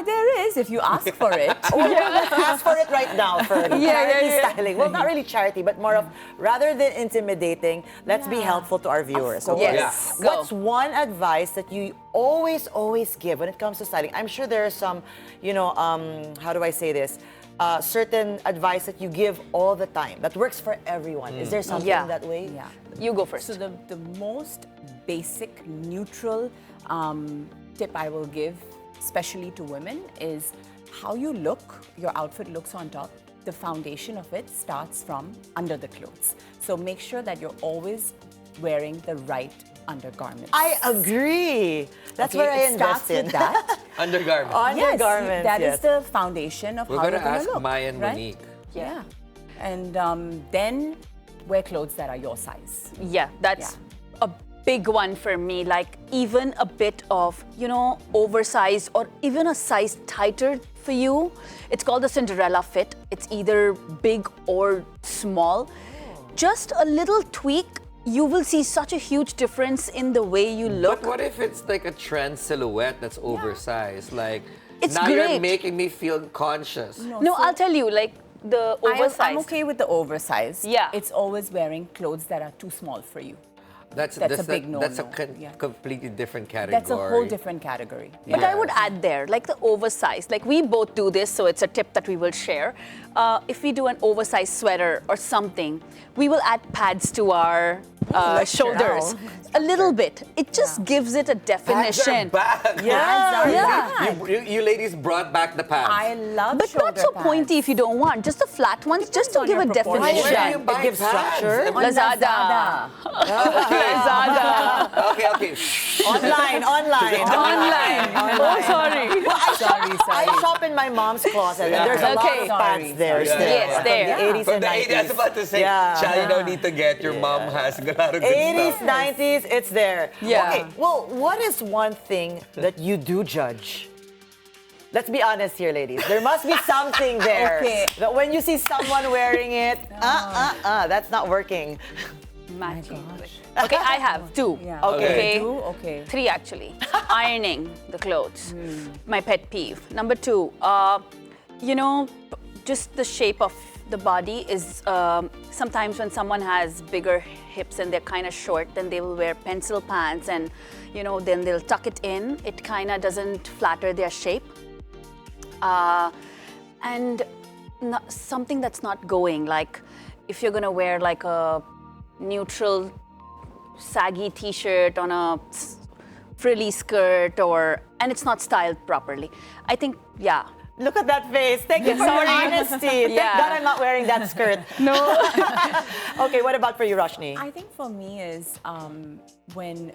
there is if you ask for it. Let's ask for it right now, Ferdi. Yeah. Charity styling. Well, not really charity, but more of, rather than intimidating, let's be helpful to our viewers. Of Okay? course. Yeah. What's one advice that you always give when it comes to styling? I'm sure there are some, how do I say this? Certain advice that you give all the time that works for everyone. Is there something Yeah. that way? Yeah. You go first. So the most basic neutral tip I will give, especially to women, is how you look, your outfit looks on top. The foundation of it starts from under the clothes. So make sure that you're always wearing the right undergarments. I agree. That's where I it invest starts in. with that. Undergarment. Undergarments, That yes. is the foundation of We're how going you're to going ask to look. Mai and right? Monique. Yeah. And then wear clothes that are your size. Yeah, that's a big one for me. Like even a bit of, oversized or even a size tighter for you. It's called the Cinderella fit. It's either big or small. Just a little tweak, you will see such a huge difference in the way you look. But what if it's like a trend silhouette that's oversized? Like, It's now you're great. making me feel conscious. No, I'll tell you, like, the oversized. I'm okay with the oversized. Yeah. It's always wearing clothes that are too small for you. That's a big no-no. That's a completely different category. That's a whole different category. But I would add there, like the oversized, like we both do this, so it's a tip that we will share. If we do an oversized sweater or something, we will add pads to our shoulders. A little bit. It just gives it a definition. Pads are back. Yeah. You ladies brought back the pads. I love But not so pointy if you don't want. Just the flat ones, just to give a definition. It gives structure. Lazada. Lazada. Okay. Online. Oh, sorry. Sorry. I shop in my mom's closet, and there's a lot of pants there still. Yes, there. From the 80s From and the 90s. 80s, I was about to say, Chal, you don't need to get. Your mom has a lot of good 80s, stuff. 90s, it's there. Yeah. Okay, well, what is one thing that you do judge? Let's be honest here, ladies. There must be something there. Okay. That when you see someone wearing it, that's not working. Matching. Okay, I have two. Yeah. Okay. Okay. Three actually. Ironing the clothes. My pet peeve. Number two, just the shape of the body is sometimes when someone has bigger hips and they're kind of short, then they will wear pencil pants and then they'll tuck it in. It kind of doesn't flatter their shape. And something that's not going, like if you're gonna wear like a neutral saggy t-shirt on a frilly skirt and it's not styled properly. I think, Look at that face. Thank you for your honesty. Thank God I'm not wearing that skirt. No. Okay, what about for you, Roshni? I think for me is when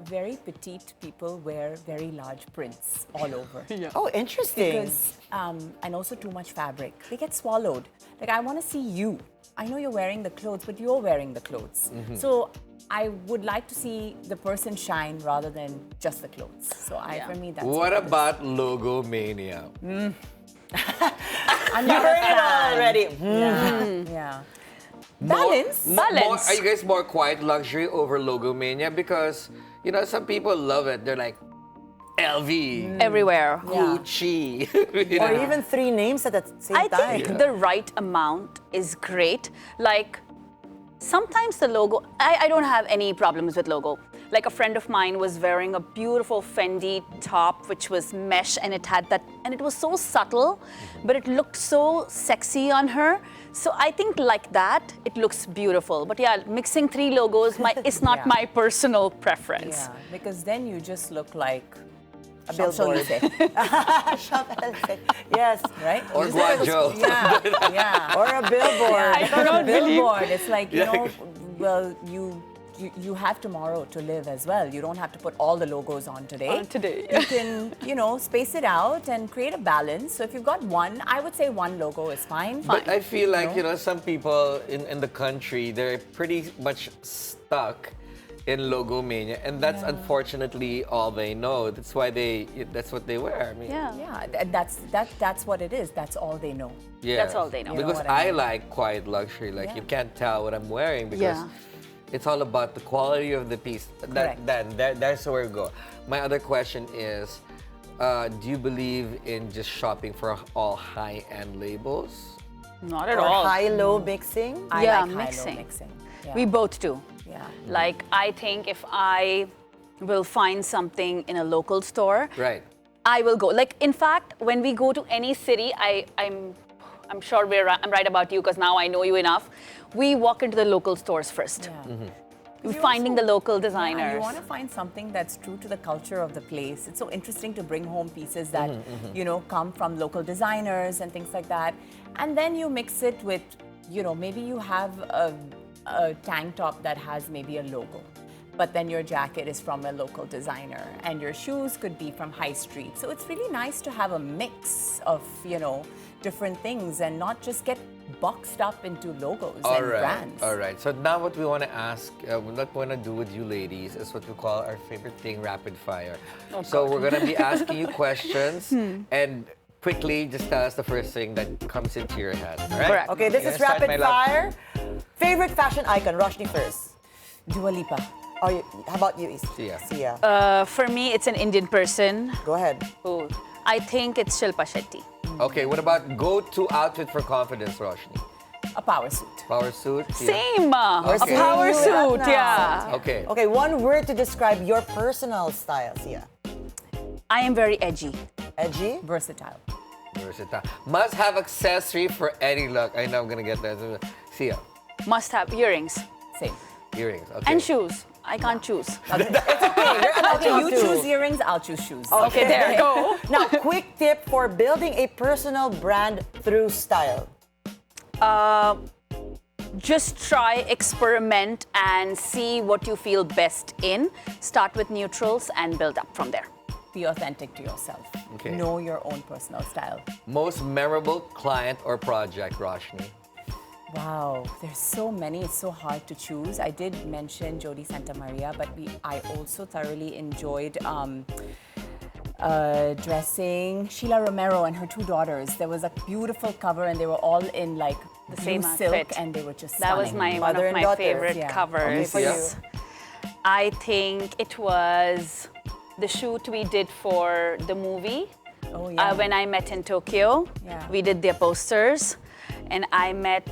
very petite people wear very large prints all over. Oh, interesting. Because, and also too much fabric. They get swallowed. Like, I want to see you. I know you're wearing the clothes, but you're wearing the clothes. So I would like to see the person shine rather than just the clothes. So for me, that's what about logo mania? I'm You heard it already. Yeah. Balance. Are you guys more quiet luxury over logo mania? Because, some people love it. They're like, LV. Everywhere. Gucci. Or even three names at the same time. I think the right amount is great. Like, sometimes the logo, I don't have any problems with logo. Like a friend of mine was wearing a beautiful Fendi top, which was mesh, and it had that, and it was so subtle, but it looked so sexy on her. So I think like that, it looks beautiful. But mixing three logos is not my personal preference. Yeah, because then you just look like a billboard. Yes. Right? Or Guangzhou. Yeah. Or a billboard. Or a billboard. It's like, well, you have tomorrow to live as well. You don't have to put all the logos on today. You can, space it out and create a balance. So if you've got one, I would say one logo is fine. But I feel like, some people in the country, they're pretty much stuck in logo mania, and that's unfortunately all they know. That's why that's what they wear. I mean, that's what it is. That's all they know. Yeah. That's all they know. Because I like quiet luxury. Like, you can't tell what I'm wearing because it's all about the quality of the piece. That's where we go. My other question is, do you believe in just shopping for all high-end labels? Not at or all. high-low mixing? I like mixing. high-low mixing. Yeah. We both do. Yeah. Like, I think if I will find something in a local store, I will go. Like, in fact, when we go to any city, I'm sure I'm right about you because now I know you enough. We walk into the local stores first. Yeah. We're finding the local designers. You want to find something that's true to the culture of the place. It's so interesting to bring home pieces that, come from local designers and things like that. And then you mix it with, maybe you have a tank top that has maybe a logo, but then your jacket is from a local designer and your shoes could be from high street. So it's really nice to have a mix of, different things and not just get boxed up into logos and brands. All right. So now what we want to ask, what we want to do with you ladies is what we call our favorite thing, rapid fire. So we're going to be asking you questions and quickly just tell us the first thing that comes into your head. All right? Correct. Okay, this is rapid fire. Favorite fashion icon, Roshni first. Dua Lipa. How about you, Sia? Sia. For me, it's an Indian person. Go ahead. Who I think it's Shilpa Shetty. Okay, what about go-to outfit for confidence, Roshni? A power suit. Power suit? Same. A Okay. power We're suit, up now. yeah. Okay. Okay, one word to describe your personal style, Sia. I am very edgy. Edgy? Versatile. Versatile. Must have accessory for any look. I know I'm gonna get that. Sia. Must have earrings. Same. Earrings. Okay. And shoes. I can't choose. Okay, you choose earrings, I'll choose shoes. Okay, there, go. Now, quick tip for building a personal brand through style. Just try, experiment, and see what you feel best in. Start with neutrals and build up from there. Be authentic to yourself. Okay. Know your own personal style. Most memorable client or project, Roshni? Wow, there's so many. It's so hard to choose. I did mention Jody Santa Maria, but I also thoroughly enjoyed dressing Sheila Romero and her two daughters. There was a beautiful cover, and they were all in like The blue same silk, outfit. and they were just That was stunning. one Mother of and my daughter. favorite Yeah. covers. Okay, for you. I think it was the shoot we did for the movie. Oh yeah. When I met in Tokyo, Yeah. we did their posters, and I met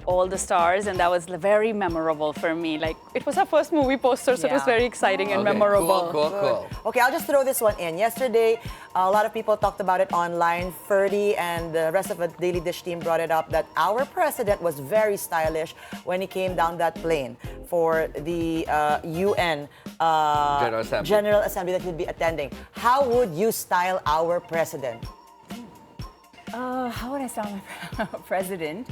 all the stars, and that was very memorable for me. Like, it was our first movie poster, so it was Yeah. very exciting and Okay, memorable. Cool. Okay, I'll just throw this one in. Yesterday, a lot of people talked about it online. Ferdi and the rest of the Daily Dish team brought it up that our president was very stylish when he came down that plane for the UN General Assembly that he'd be attending. How would you style our president? How would I style my president?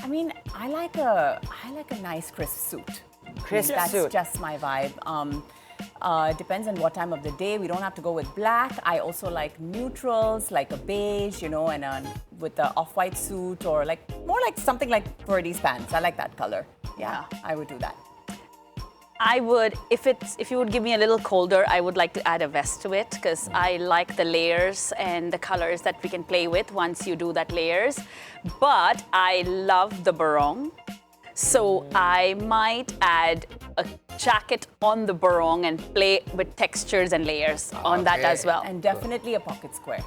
I mean, I like a nice crisp suit. Crisp That's suit. just my vibe. Depends on what time of the day. We don't have to go with black. I also like neutrals, like a beige, and with the off-white suit, or like more like something like Ferdi's pants. I like that color. Yeah, I would do that. I would, if you would give me a little colder, I would like to add a vest to it, because I like the layers and the colors that we can play with once you do that layers. But I love the barong, so I might add a jacket on the barong and play with textures and layers on that as well. And definitely a pocket square.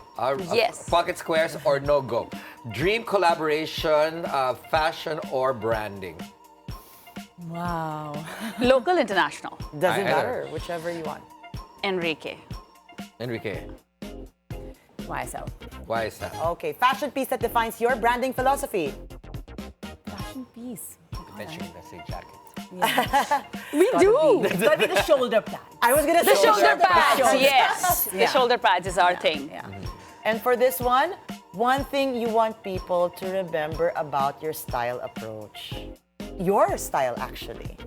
Yes. Pocket squares or no go. Dream collaboration, fashion or branding? Wow. Local, international. Doesn't Either. matter, whichever you want. Enrique. YSL. Why is that? Okay, fashion piece that defines your branding philosophy. Fashion piece. Mentioning that say jacket. We do. It's gotta be the shoulder pad. I was gonna The say shoulder pads, Shoulder yes. The Yeah. shoulder pads is our thing. Yeah. And for this one thing you want people to remember about your style approach. Your style, actually.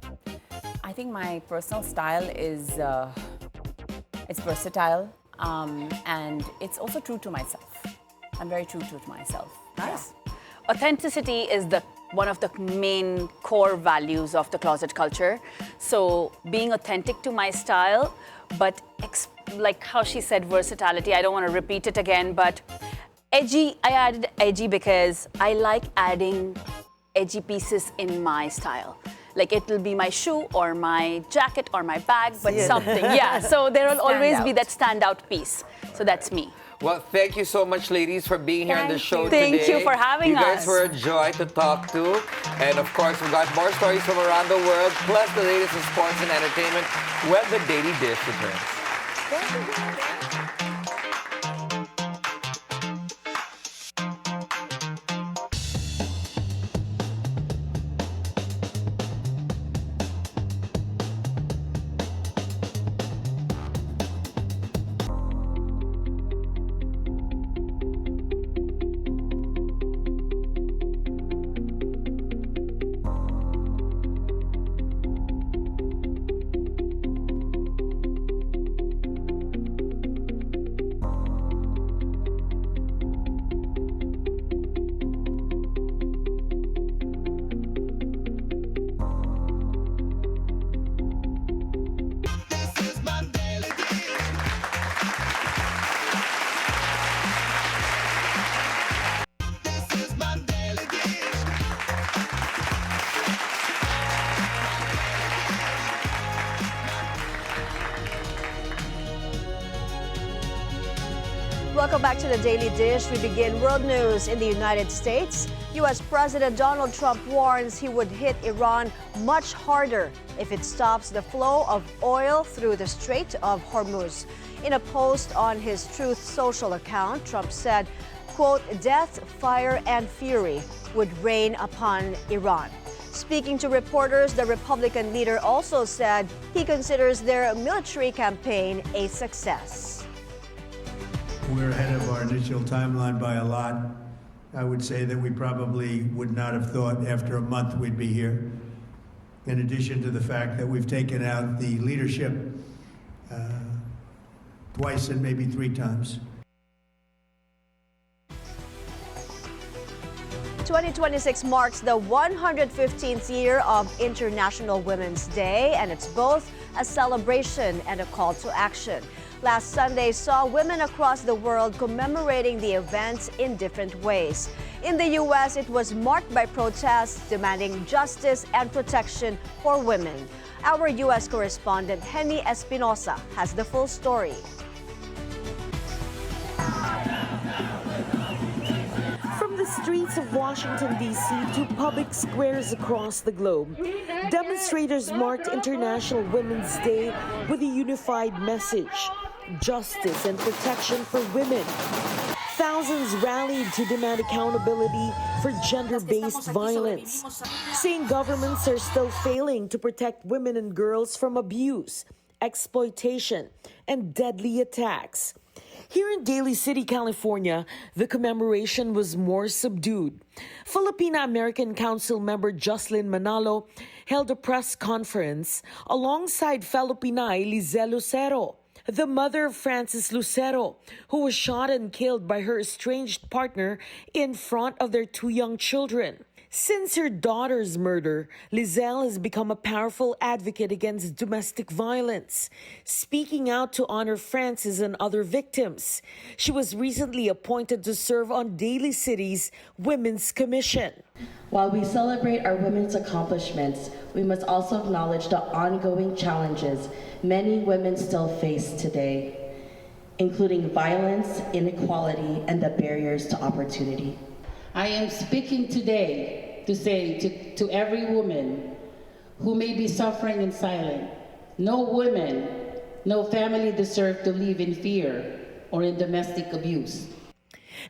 I think my personal style is it's versatile, and it's also true to myself. I'm very true to myself. Nice. Authenticity is one of the main core values of the closet culture. So being authentic to my style, but like how she said, versatility, I don't want to repeat it again, but edgy, I added edgy because I like adding edgy pieces in my style. Like, it'll be my shoe or my jacket or my bag, but something. Yeah, so there will always be that standout piece. So that's me. Well, thank you so much, ladies, for being here on the show today. Thank you for having us. You guys us. were a joy to talk to. And of course, we've got more stories from around the world, plus the latest in sports and entertainment when the Daily Dish returns. Welcome back to the Daily Dish. We begin world news in the United States. U.S. President Donald Trump warns he would hit Iran much harder if it stops the flow of oil through the Strait of Hormuz. In a post on his Truth Social account, Trump said, quote, death, fire, and fury would rain upon Iran. Speaking to reporters, the Republican leader also said he considers their military campaign a success. We're ahead of our initial timeline by a lot. I would say that we probably would not have thought after a month we'd be here. In addition to the fact that we've taken out the leadership twice and maybe 3 times. 2026 marks the 115th year of International Women's Day, and it's both a celebration and a call to action. Last Sunday saw women across the world commemorating the event in different ways. In the U.S., it was marked by protests demanding justice and protection for women. Our U.S. correspondent, Henny Espinosa, has the full story. From the streets of Washington, D.C. to public squares across the globe, demonstrators marked International Women's Day with a unified message: justice and protection for women. Thousands rallied to demand accountability for gender-based violence, saying governments are still failing to protect women and girls from abuse, exploitation, and deadly attacks. Here in Daly City, California, the commemoration was more subdued. Filipina-American Council member Jocelyn Manalo held a press conference alongside fellow Pinay Lizelle Lucero, the mother of Francis Lucero, who was shot and killed by her estranged partner in front of their 2 young children. Since her daughter's murder, Lizelle has become a powerful advocate against domestic violence, speaking out to honor Francis and other victims. She was recently appointed to serve on Daly City's Women's Commission. While we celebrate our women's accomplishments, we must also acknowledge the ongoing challenges many women still face today, including violence, inequality, and the barriers to opportunity. I am speaking today to say to every woman who may be suffering in silence, no woman, no family deserve to live in fear or in domestic abuse.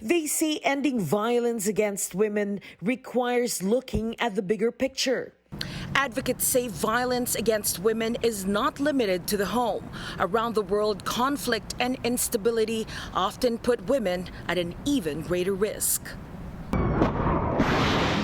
They say ending violence against women requires looking at the bigger picture. Advocates say violence against women is not limited to the home. Around the world, conflict and instability often put women at an even greater risk.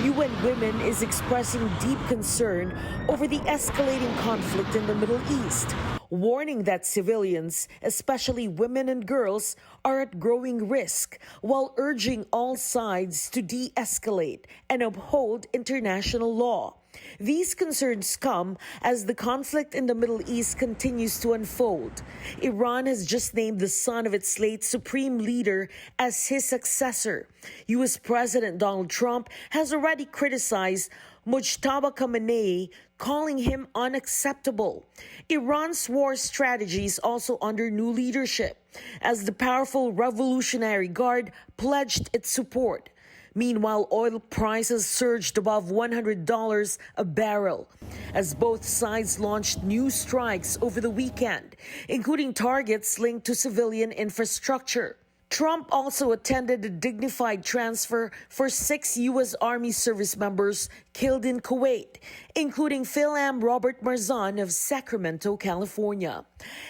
UN Women is expressing deep concern over the escalating conflict in the Middle East, warning that civilians, especially women and girls, are at growing risk, while urging all sides to de-escalate and uphold international law. These concerns come as the conflict in the Middle East continues to unfold. Iran has just named the son of its late supreme leader as his successor. U.S. President Donald Trump has already criticized Mujtaba Khamenei, calling him unacceptable. Iran's war strategy is also under new leadership, as the powerful Revolutionary Guard pledged its support. Meanwhile, oil prices surged above $100 a barrel as both sides launched new strikes over the weekend, including targets linked to civilian infrastructure. Trump also attended a dignified transfer for 6 U.S. Army service members killed in Kuwait, including Philam Robert Marzan of Sacramento, California.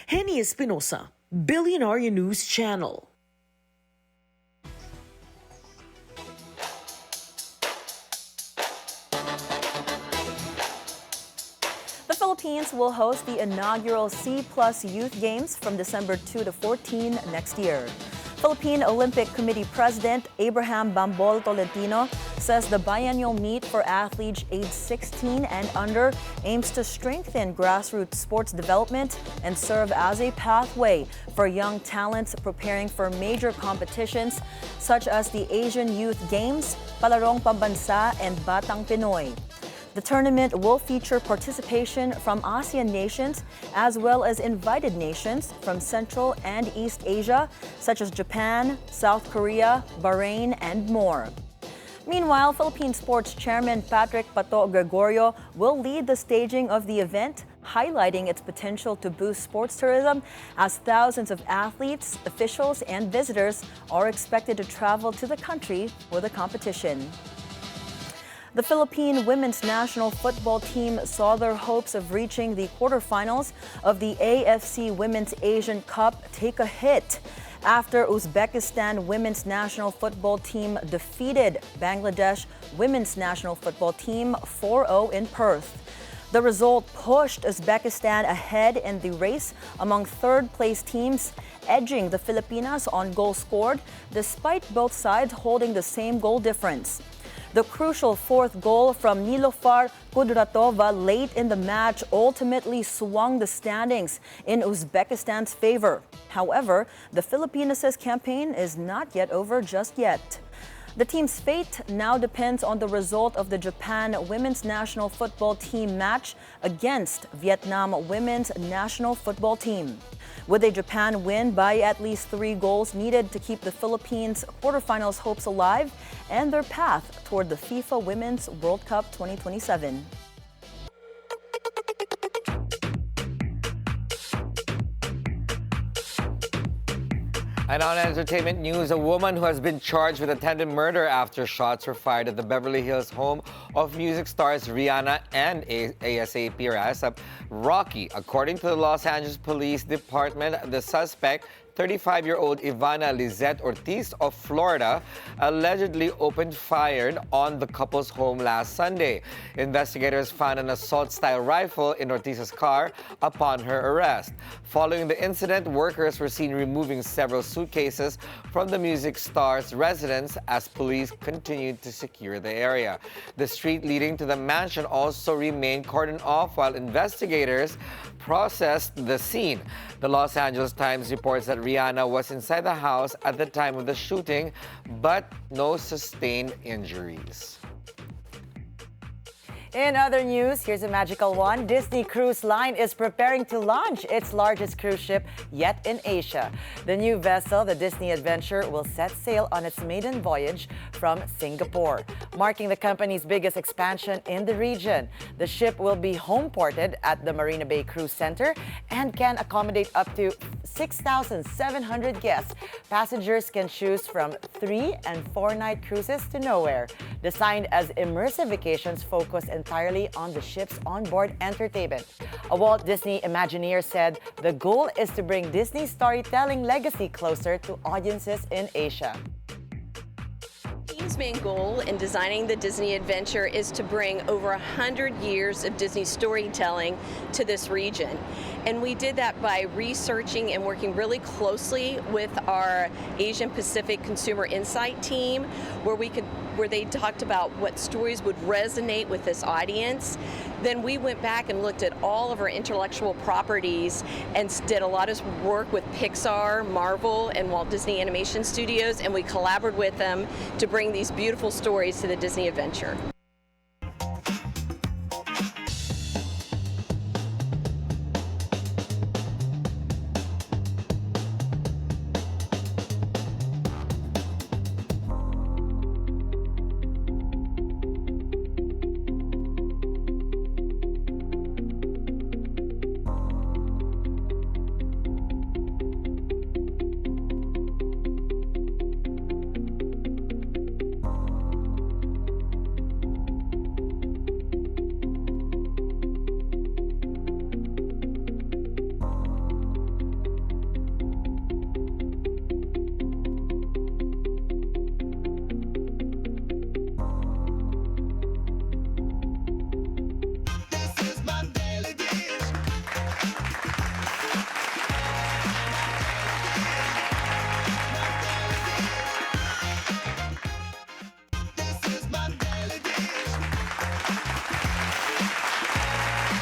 Henny Espinosa, Bilyonaryo News Channel. The Philippines will host the inaugural C+ Youth Games from December 2 to 14 next year. Philippine Olympic Committee President Abraham Bambol Tolentino says the biennial meet for athletes aged 16 and under aims to strengthen grassroots sports development and serve as a pathway for young talents preparing for major competitions such as the Asian Youth Games, Palarong Pambansa, and Batang Pinoy. The tournament will feature participation from ASEAN nations as well as invited nations from Central and East Asia, such as Japan, South Korea, Bahrain, and more. Meanwhile, Philippine Sports Chairman Patrick Pato Gregorio will lead the staging of the event, highlighting its potential to boost sports tourism as thousands of athletes, officials, and visitors are expected to travel to the country for the competition. The Philippine women's national football team saw their hopes of reaching the quarterfinals of the AFC Women's Asian Cup take a hit after Uzbekistan women's national football team defeated Bangladesh women's national football team 4-0 in Perth. The result pushed Uzbekistan ahead in the race among third-place teams, edging the Filipinas on goals scored, despite both sides holding the same goal difference. The crucial fourth goal from Nilofar Kudratova late in the match ultimately swung the standings in Uzbekistan's favor. However, the Filipinas' campaign is not yet over just yet. The team's fate now depends on the result of the Japan women's national football team match against Vietnam women's national football team. Would a Japan win by at least 3 goals needed to keep the Philippines' quarterfinals hopes alive and their path toward the FIFA Women's World Cup 2027? And on entertainment news, a woman who has been charged with attempted murder after shots were fired at the Beverly Hills home of music stars Rihanna and ASAP Rocky. Rocky. According to the Los Angeles Police Department, the suspect, 35-year-old Ivana Lizette Ortiz of Florida, allegedly opened fire on the couple's home last Sunday. Investigators found an assault-style rifle in Ortiz's car upon her arrest. Following the incident, workers were seen removing several suitcases from the music star's residence as police continued to secure the area. The street leading to the mansion also remained cordoned off while investigators processed the scene. The Los Angeles Times reports that Rihanna was inside the house at the time of the shooting, but no sustained injuries. In other news, here's a magical one. Disney Cruise Line is preparing to launch its largest cruise ship yet in Asia. The new vessel, the Disney Adventure, will set sail on its maiden voyage from Singapore, marking the company's biggest expansion in the region. The ship will be home-ported at the Marina Bay Cruise Center and can accommodate up to 6,700 guests. Passengers can choose from 3- and 4-night cruises to nowhere. Designed as immersive vacations focused entirely on the ship's onboard entertainment. A Walt Disney Imagineer said the goal is to bring Disney's storytelling legacy closer to audiences in Asia. The team's main goal in designing the Disney Adventure is to bring over 100 years of Disney storytelling to this region. And we did that by researching and working really closely with our Asian Pacific Consumer Insight team, where they talked about what stories would resonate with this audience. Then we went back and looked at all of our intellectual properties and did a lot of work with Pixar, Marvel, and Walt Disney Animation Studios, and we collaborated with them to bring these beautiful stories to the Disney Adventure.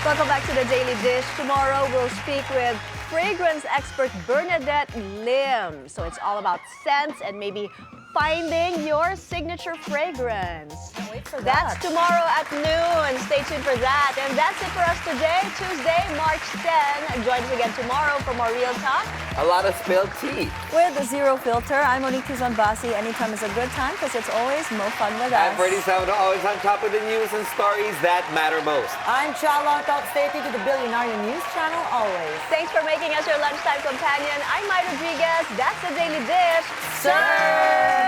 Welcome back to the Daily Dish. Tomorrow we'll speak with fragrance expert Bernadette Lim. So it's all about scents and maybe finding your signature fragrance. Can't wait for That's that. tomorrow at noon. Stay tuned for that. And that's it for us today, Tuesday, March 10. Join us again tomorrow for more Real Talk. A lot of spilled tea. With Zero Filter, I'm Monique Tuzon-Basi. Anytime is a good time because it's always more fun with us. I'm Ferdi Salvador, always on top of the news and stories that matter most. I'm Chal Chang Lontoc-del Rosario. Stay tuned to the Bilyonaryo News Channel always. Thanks for making us your lunchtime companion. I'm Mai Rodriguez. That's the Daily Dish. Serve!